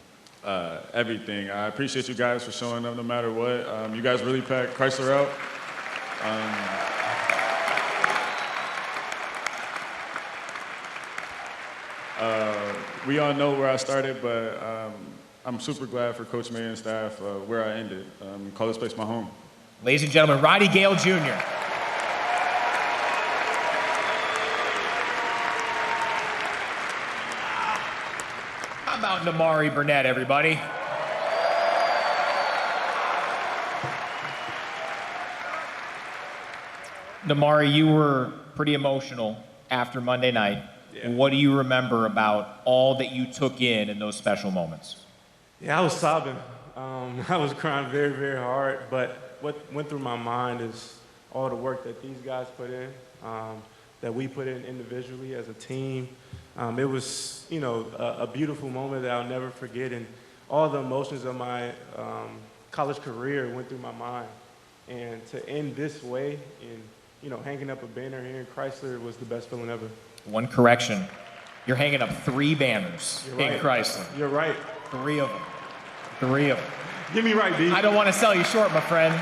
[SPEAKER 16] Everything. I appreciate you guys for showing up no matter what. You guys really packed Chrysler out. We all know where I started, but I'm super glad for Coach May and staff where I ended. Call this place my home.
[SPEAKER 8] Ladies and gentlemen, Roddy Gale Jr. How about Namari Burnett, everybody? Namari, you were pretty emotional after Monday night. Yeah. What do you remember about all that you took in those special moments?
[SPEAKER 23] Yeah, I was sobbing. I was crying very, very hard. But what went through my mind is all the work that these guys put in, that we put in individually as a team. It was, you know, a beautiful moment that I'll never forget. And all the emotions of my college career went through my mind. And to end this way and, hanging up a banner here in Chrysler was the best feeling ever.
[SPEAKER 8] One correction. You're hanging up 3 banners in Chrysler.
[SPEAKER 23] You're right.
[SPEAKER 8] 3 of them. 3 of them.
[SPEAKER 23] Get me right, B.
[SPEAKER 8] I don't want to sell you short, my friend.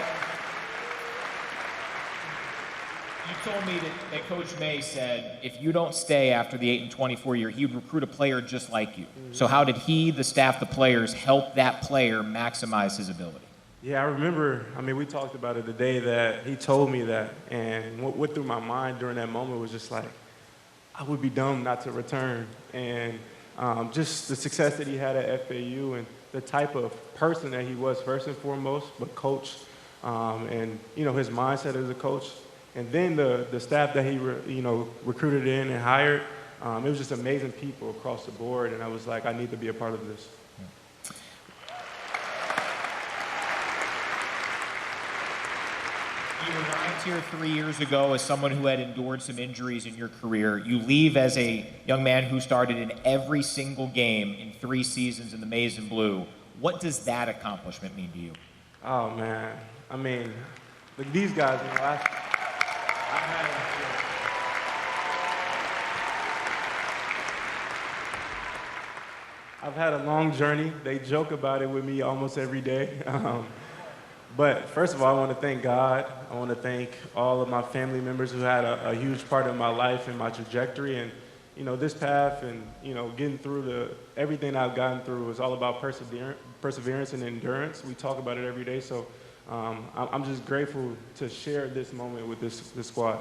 [SPEAKER 8] You told me that Coach May said if you don't stay after the 8-24 year, he would recruit a player just like you. So how did he, the staff, the players, help that player maximize his ability?
[SPEAKER 23] Yeah, I remember, we talked about it the day that he told me that, and what went through my mind during that moment was just like, I would be dumb not to return. And just the success that he had at FAU and the type of person that he was first and foremost, but coach, and his mindset as a coach, and then the staff that he recruited in and hired, it was just amazing people across the board, and I was like, I need to be a part of this.
[SPEAKER 8] You arrived here 3 years ago as someone who had endured some injuries in your career. You leave as a young man who started in every single game in 3 seasons in the Maize and Blue. What does that accomplishment mean to you?
[SPEAKER 23] Oh, man. Look, these guys, I've had a long journey. They joke about it with me almost every day. But first of all, I want to thank God. I want to thank all of my family members who had a huge part in my life and my trajectory. And, this path and, getting through everything I've gotten through is all about perseverance and endurance. We talk about it every day. So I'm just grateful to share this moment with this squad.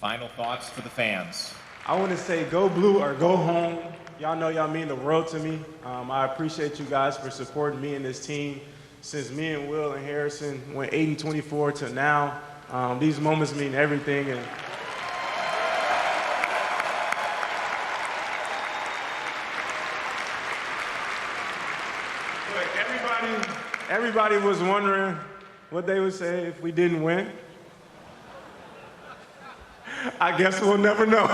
[SPEAKER 8] Final thoughts for the fans.
[SPEAKER 23] I want to say go blue or go home. Y'all know y'all mean the world to me. I appreciate you guys for supporting me and this team. Since me and Will and Harrison went 8-24 to now, these moments mean everything. And everybody was wondering what they would say if we didn't win. I guess we'll never know.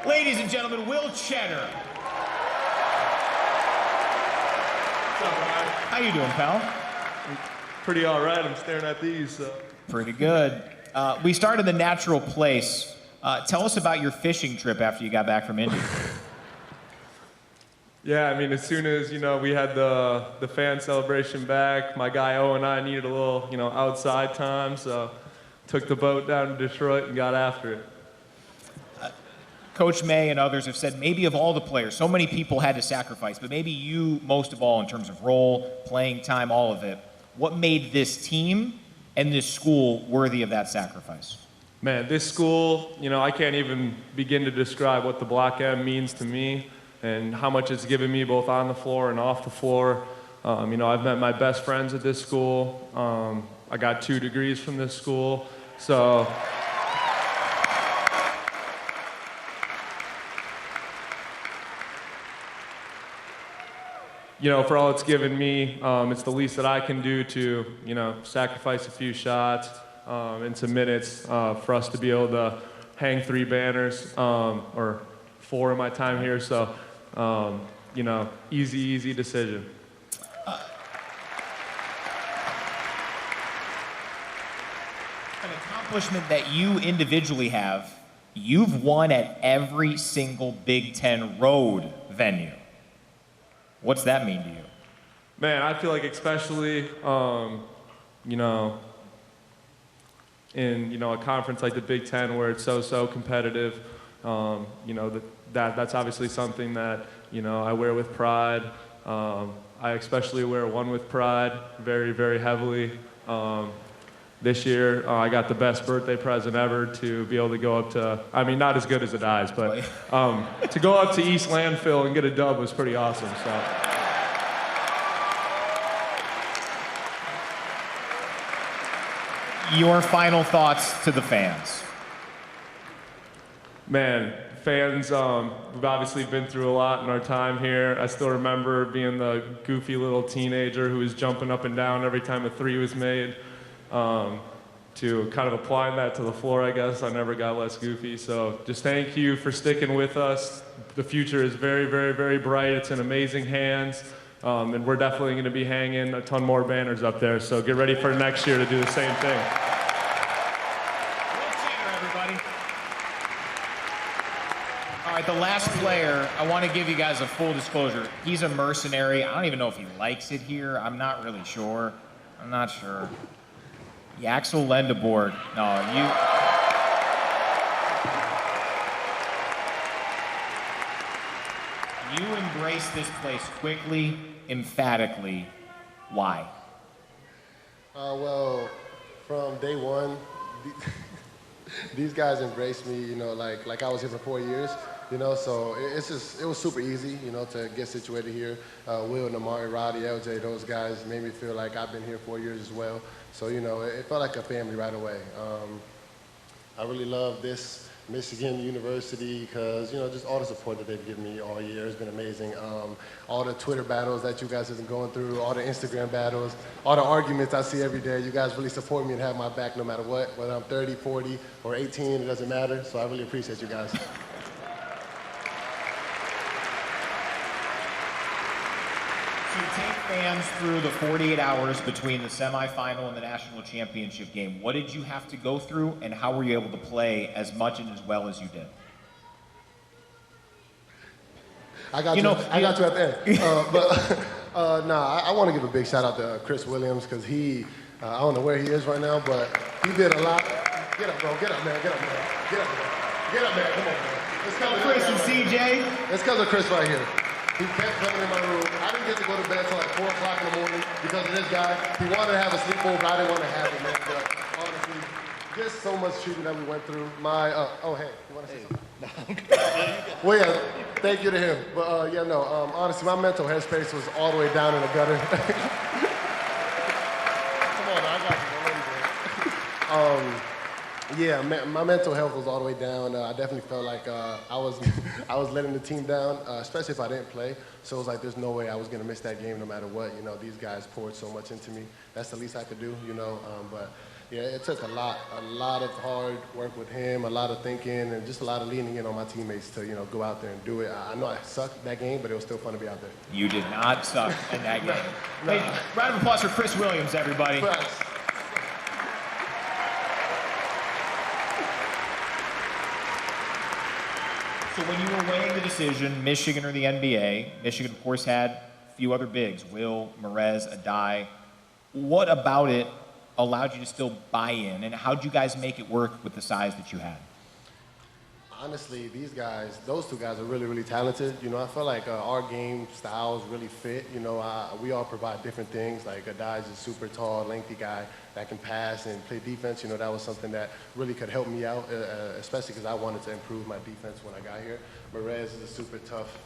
[SPEAKER 8] Ladies and gentlemen, Will Cheddar. How you doing, pal?
[SPEAKER 1] Pretty all right. I'm staring at these.
[SPEAKER 8] Pretty good. We started the natural place. Tell us about your fishing trip after you got back from India.
[SPEAKER 1] Yeah, as soon as, we had the fan celebration back, my guy O and I needed a little, outside time, so took the boat down to Detroit and got after it.
[SPEAKER 8] Coach May and others have said maybe of all the players, so many people had to sacrifice, but maybe you most of all in terms of role, playing time, all of it. What made this team and this school worthy of that sacrifice?
[SPEAKER 1] Man, this school, I can't even begin to describe what the Block M means to me and how much it's given me both on the floor and off the floor. I've met my best friends at this school. I got 2 degrees from this school. So for all it's given me, it's the least that I can do to, sacrifice a few shots and some minutes for us to be able to hang 3 banners, or 4 in my time here. So, easy decision.
[SPEAKER 8] An accomplishment that you individually have, you've won at every single Big Ten road venue. What's that mean to you?
[SPEAKER 1] Man, I feel like especially, in, a conference like the Big Ten where it's so competitive, that's obviously something that, I wear with pride. I especially wear one with pride very, very heavily. This year, I got the best birthday present ever to be able to go up to, not as good as the Dyes, but to go up to East Landfill and get a dub was pretty awesome. So.
[SPEAKER 8] Your final thoughts to the fans.
[SPEAKER 1] Man, fans, we've obviously been through a lot in our time here. I still remember being the goofy little teenager who was jumping up and down every time a three was made. To kind of applying that to the floor, I guess, I never got less goofy. So just thank you for sticking with us. The future is very, very, very bright. It's in amazing hands. And we're definitely going to be hanging a ton more banners up there. So get ready for next year to do the same thing.
[SPEAKER 8] Everybody. All right, the last player, I want to give you guys a full disclosure. He's a mercenary. I don't even know if he likes it here. I'm not really sure. I'm not sure. Yaxel Lendeboard. No, you embrace this place quickly, emphatically. Why?
[SPEAKER 2] Well, from day one, these guys embraced me, you know, like I was here for 4 years, you know, so it was super easy, you know, to get situated here. Will, Namari, Roddy, LJ, those guys made me feel like I've been here 4 years as well. So, you know, it felt like a family right away. I really love this Michigan University because, you know, just all the support that they've given me all year has been amazing. All the Twitter battles that you guys have been going through, all the Instagram battles, all the arguments I see every day, you guys really support me and have my back no matter what. Whether I'm 30, 40, or 18, it doesn't matter. So I really appreciate you guys.
[SPEAKER 8] So take fans through the 48 hours between the semifinal and the national championship game. What did you have to go through, and how were you able to play as much and as well as you did?
[SPEAKER 2] I got you at the end. I want to give a big shout out to Chris Williams because I don't know where he is right now, but he did a lot. Get up, bro. Get up, man. Get up, man. Get up, man. Get up, man. Come on, man. Let's go,
[SPEAKER 8] Chris and CJ.
[SPEAKER 2] Let's go to Chris right here. He kept coming in my room. I didn't get to go to bed until like 4 o'clock in the morning because of this guy. He wanted to have a sleepover, but I didn't want to have it, man. But honestly, just so much shooting that we went through. Hey, you want to say something? Well, yeah, thank you to him. But honestly, my mental headspace was all the way down in the gutter. Come on, I got you. Yeah, my mental health was all the way down. I definitely felt like I was letting the team down, especially if I didn't play. So it was like there's no way I was gonna miss that game no matter what. You know, these guys poured so much into me. That's the least I could do, you know. But yeah, it took a lot of hard work with him, a lot of thinking, and just a lot of leaning in on my teammates to, you know, go out there and do it. I know I sucked that game, but it was still fun to be out there.
[SPEAKER 8] You did not suck in that game. Hey, round of applause for Chris Williams, everybody.
[SPEAKER 2] Thanks.
[SPEAKER 8] So when you were weighing the decision, Michigan or the NBA, Michigan, of course, had a few other bigs, Will, Merez, Adai. What about it allowed you to still buy in, and how'd you guys make it work with the size that you had?
[SPEAKER 2] Honestly, those two guys are really, really talented. You know, I feel like our game styles really fit. You know, we all provide different things. Like Adai's a super tall, lengthy guy that can pass and play defense. You know, that was something that really could help me out, especially because I wanted to improve my defense when I got here. Merez is a super tough,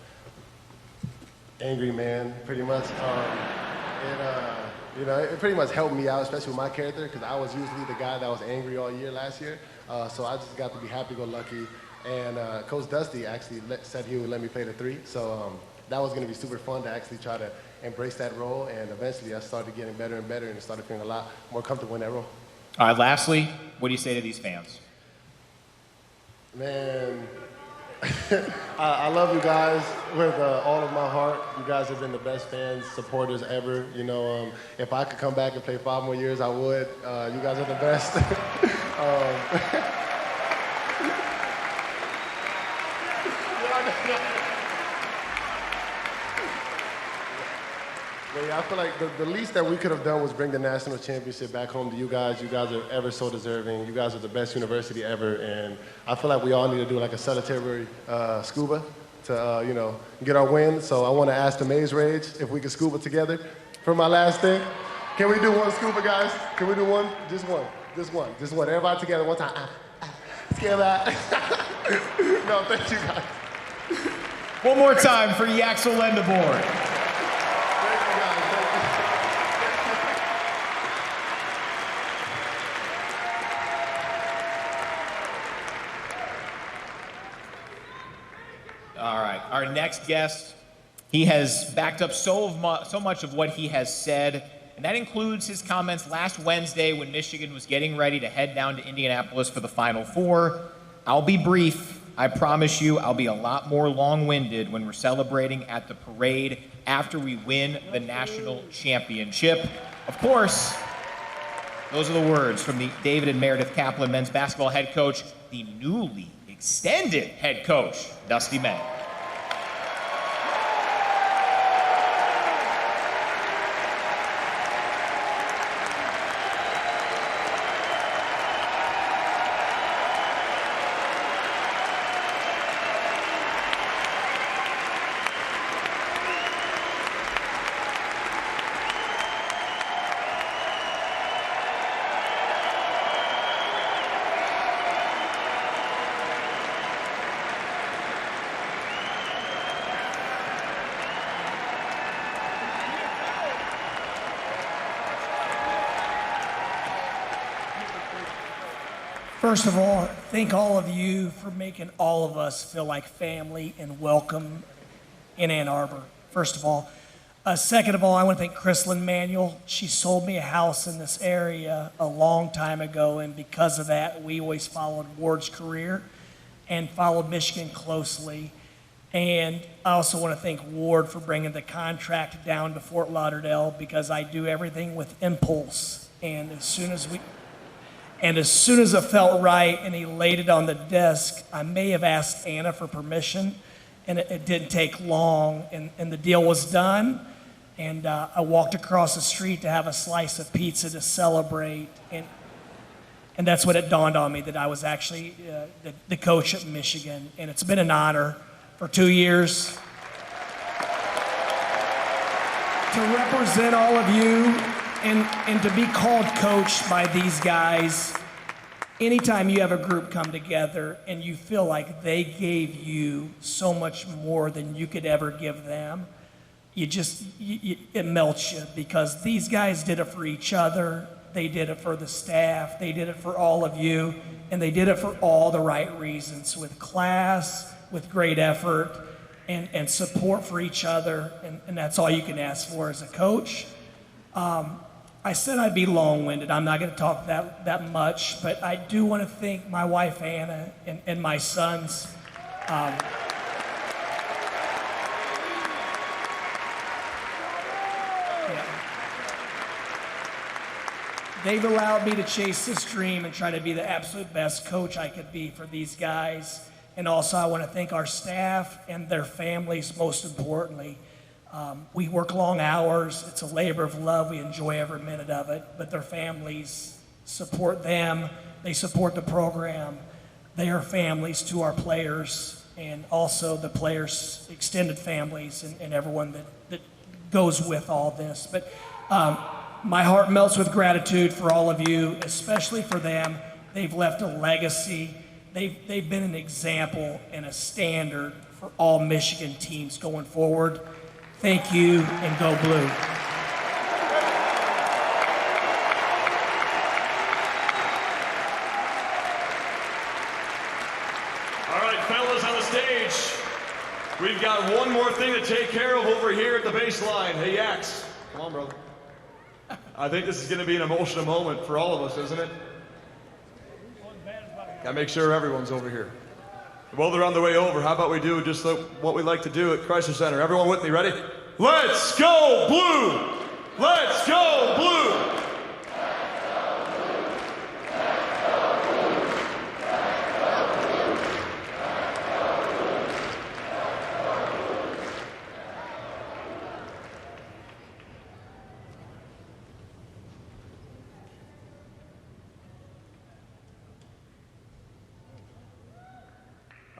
[SPEAKER 2] angry man, pretty much. You know, it pretty much helped me out, especially with my character, because I was usually the guy that was angry all year last year. So I just got to be happy-go-lucky. And Coach Dusty actually said he would let me play the three. So that was going to be super fun to actually try to embrace that role. And eventually I started getting better and better and started feeling a lot more comfortable in that role.
[SPEAKER 8] All right, lastly, what do you say to these fans?
[SPEAKER 2] Man, I love you guys with all of my heart. You guys have been the best fans, supporters ever. You know, if I could come back and play 5 more years, I would. You guys are the best. But yeah, I feel like the least that we could have done was bring the national championship back home to you guys. You guys are ever so deserving. You guys are the best university ever, and I feel like we all need to do like a celebratory scuba to, you know, get our win. So I want to ask the Maze Rage if we can scuba together for my last thing. Can we do one scuba, guys? Can we do one? Just one. Just one. Just one. Everybody together one time. Scale that. No, thank you, guys.
[SPEAKER 8] One more time for Yaxel Lendeboard. All right. Our next guest, he has backed up so much of what he has said, and that includes his comments last Wednesday when Michigan was getting ready to head down to Indianapolis for the Final Four. I'll be brief. I promise you I'll be a lot more long-winded when we're celebrating at the parade after we win the national championship. Of course, those are the words from the David and Meredith Kaplan men's basketball head coach, the newly extended head coach, Dusty May.
[SPEAKER 4] First of all, thank all of you for making all of us feel like family and welcome in Ann Arbor, first of all. Second of all, I want to thank Chrislyn Manuel. She sold me a house in this area a long time ago, and because of that, we always followed Ward's career and followed Michigan closely. And I also want to thank Ward for bringing the contract down to Fort Lauderdale, because I do everything with impulse. And as soon as it felt right and he laid it on the desk, I may have asked Anna for permission, and it didn't take long, and the deal was done. And I walked across the street to have a slice of pizza to celebrate, and that's when it dawned on me that I was actually the coach at Michigan, and it's been an honor for 2 years to represent all of you. And to be called coach by these guys, anytime you have a group come together and you feel like they gave you so much more than you could ever give them, it melts you, because these guys did it for each other, they did it for the staff, they did it for all of you, and they did it for all the right reasons, with class, with great effort, and support for each other, and that's all you can ask for as a coach. I said I'd be long-winded. I'm not going to talk that much, but I do want to thank my wife, Anna, and my sons. They've allowed me to chase this dream and try to be the absolute best coach I could be for these guys. And also, I want to thank our staff and their families, most importantly. We work long hours. It's a labor of love. We enjoy every minute of it. But their families support them. They support the program. They are families to our players, and also the players' extended families and everyone that goes with all this. But my heart melts with gratitude for all of you, especially for them. They've left a legacy. They've been an example and a standard for all Michigan teams going forward. Thank you, and go Blue.
[SPEAKER 17] All right, fellas on the stage, we've got one more thing to take care of over here at the baseline. Hey, Yax, come on, brother. I think this is going to be an emotional moment for all of us, isn't it? Gotta make sure everyone's over here. While they're on their way over, how about we do just what we like to do at Chrysler Center? Everyone with me, ready? Let's go Blue! Let's go Blue!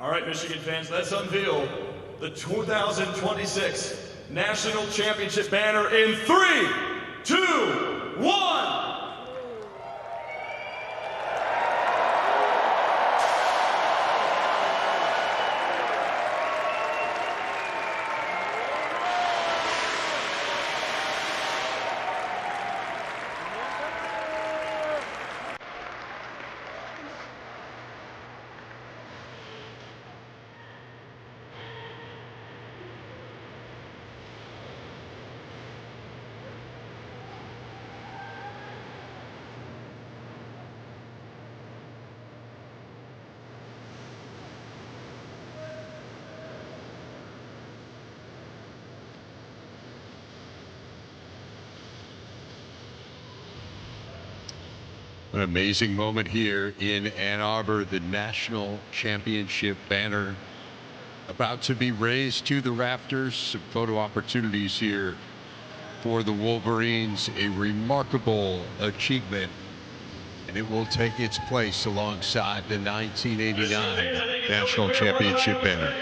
[SPEAKER 17] All right, Michigan fans, let's unveil the 2026 National Championship banner in 3, 2, 1.
[SPEAKER 7] An amazing moment here in Ann Arbor, the national championship banner about to be raised to the rafters. Some photo opportunities here for the Wolverines, a remarkable achievement, and it will take its place alongside the 1989 national championship banner.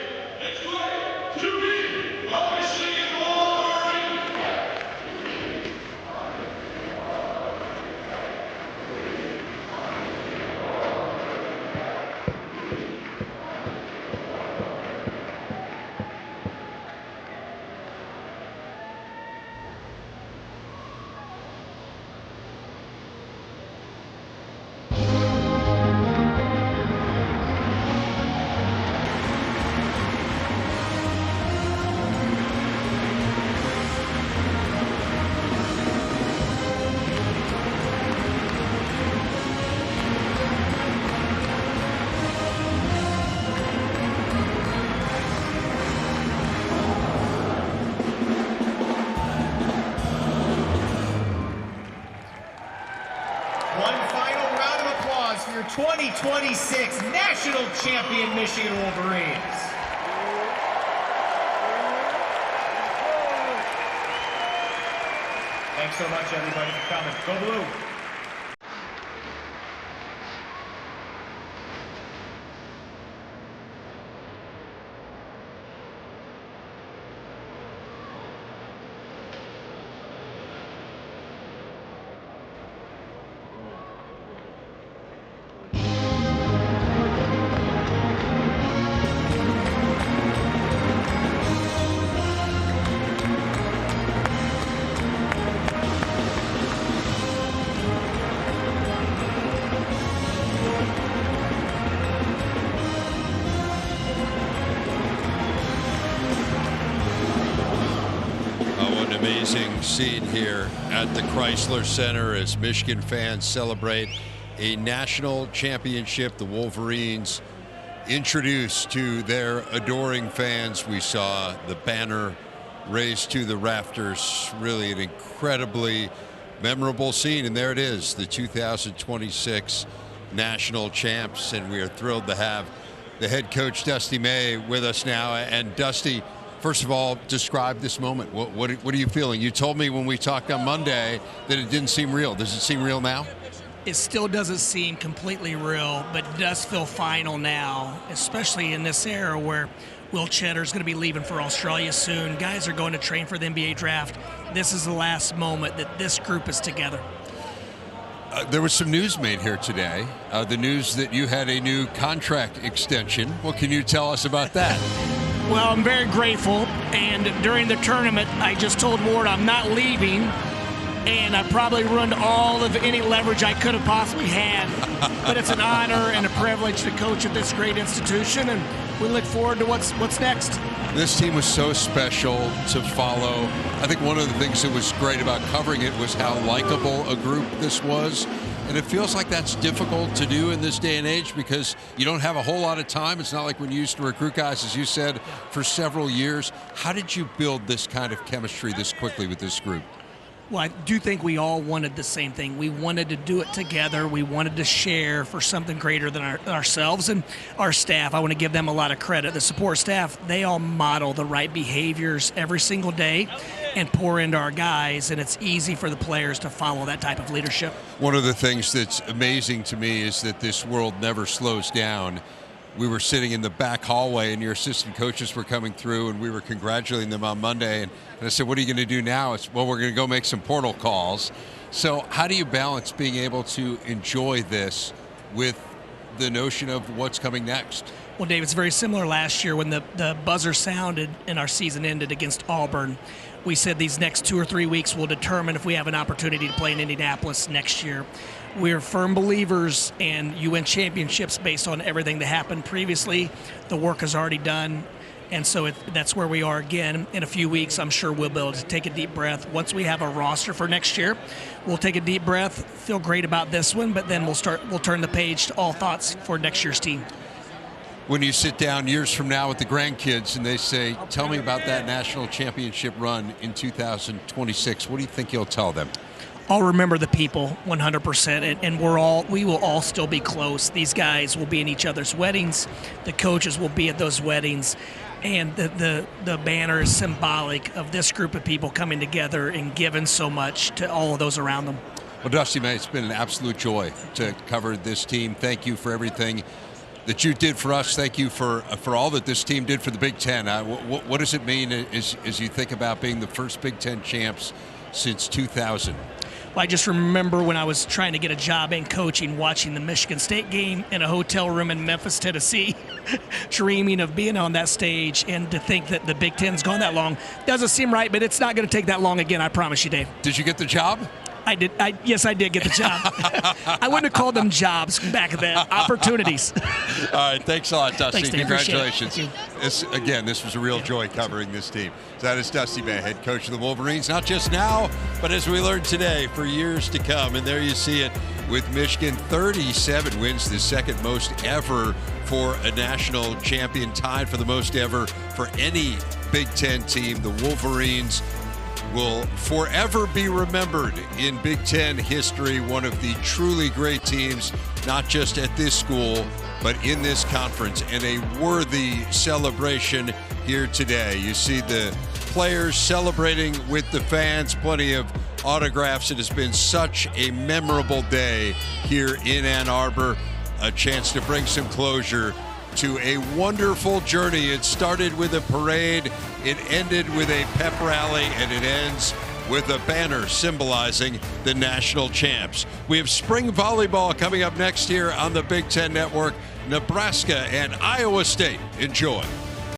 [SPEAKER 8] One final round of applause for your 2026 national champion Michigan Wolverines. Thanks so much, everybody, for coming. Go Blue.
[SPEAKER 7] Amazing scene here at the Chrysler Center as Michigan fans celebrate a national championship. The Wolverines introduced to their adoring fans. We saw the banner raised to the rafters. Really an incredibly memorable scene. And there it is, the 2026 national champs. And we are thrilled to have the head coach, Dusty May, with us now. And Dusty, first of all, describe this moment. What are you feeling? You told me when we talked on Monday that it didn't seem real. Does it seem real now?
[SPEAKER 4] It still doesn't seem completely real, but it does feel final now, especially in this era where Will Cheddar's going to be leaving for Australia soon. Guys are going to train for the NBA draft. This is the last moment that this group is together.
[SPEAKER 7] There was some news made here today. The news that you had a new contract extension. What can you tell us about that?
[SPEAKER 4] Well, I'm very grateful, and during the tournament, I just told Ward I'm not leaving, and I probably ruined all of any leverage I could have possibly had. But it's an honor and a privilege to coach at this great institution, and we look forward to what's next.
[SPEAKER 7] This team was so special to follow. I think one of the things that was great about covering it was how likable a group this was. And it feels like that's difficult to do in this day and age because you don't have a whole lot of time. It's not like when you used to recruit guys, as you said, for several years. How did you build this kind of chemistry this quickly with this group?
[SPEAKER 4] Well, I do think we all wanted the same thing. We wanted to do it together. We wanted to share for something greater than ourselves. And our staff, I want to give them a lot of credit. The support staff, they all model the right behaviors every single day and pour into our guys, and it's easy for the players to follow that type of leadership.
[SPEAKER 7] One of the things that's amazing to me is that this world never slows down. We were sitting in the back hallway and your assistant coaches were coming through and we were congratulating them on Monday. And I said, what are you going to do now? It's, well, we're going to go make some portal calls. So how do you balance being able to enjoy this with the notion of what's coming next?
[SPEAKER 4] Well, Dave, it's very similar last year when the buzzer sounded and our season ended against Auburn. We said these next 2 or 3 weeks will determine if we have an opportunity to play in Indianapolis next year. We're firm believers, and you win championships based on everything that happened previously. The work is already done, and so that's where we are again. In a few weeks, I'm sure we'll be able to take a deep breath. Once we have a roster for next year, we'll take a deep breath, feel great about this one, but then we'll turn the page to all thoughts for next year's team.
[SPEAKER 7] When you sit down years from now with the grandkids and they say, tell me about that national championship run in 2026, what do you think you'll tell them?
[SPEAKER 4] I'll remember the people 100%, and we will all still be close. These guys will be in each other's weddings. The coaches will be at those weddings. And the banner is symbolic of this group of people coming together and giving so much to all of those around them.
[SPEAKER 7] Well, Dusty, man, it's been an absolute joy to cover this team. Thank you for everything that you did for us. Thank you for all that this team did for the Big Ten. What does it mean as you think about being the first Big Ten champs since 2000?
[SPEAKER 4] Well, I just remember when I was trying to get a job in coaching, watching the Michigan State game in a hotel room in Memphis, Tennessee, dreaming of being on that stage, and to think that the Big Ten's gone that long doesn't seem right, but it's not going to take that long again, I promise you, Dave.
[SPEAKER 7] Did you get the job?
[SPEAKER 4] I did. Yes, I did get the job. I wouldn't have called them jobs back then. Opportunities.
[SPEAKER 7] All right. Thanks a lot, Dusty.
[SPEAKER 4] Thanks, Dave.
[SPEAKER 7] Congratulations. This was a real joy covering this team. So that is Dusty May, head coach of the Wolverines, not just now, but as we learned today, for years to come. And there you see it with Michigan, 37 wins, the second most ever for a national champion, tied for the most ever for any Big Ten team. The Wolverines will forever be remembered in Big Ten history, one of the truly great teams, not just at this school, but in this conference, and a worthy celebration here today. You see the players celebrating with the fans, plenty of autographs. It has been such a memorable day here in Ann Arbor, a chance to bring some closure to a wonderful journey. It started with a parade, it ended with a pep rally, and it ends with a banner symbolizing the national champs. We have spring volleyball coming up next here on the Big Ten Network. Nebraska and Iowa State. Enjoy.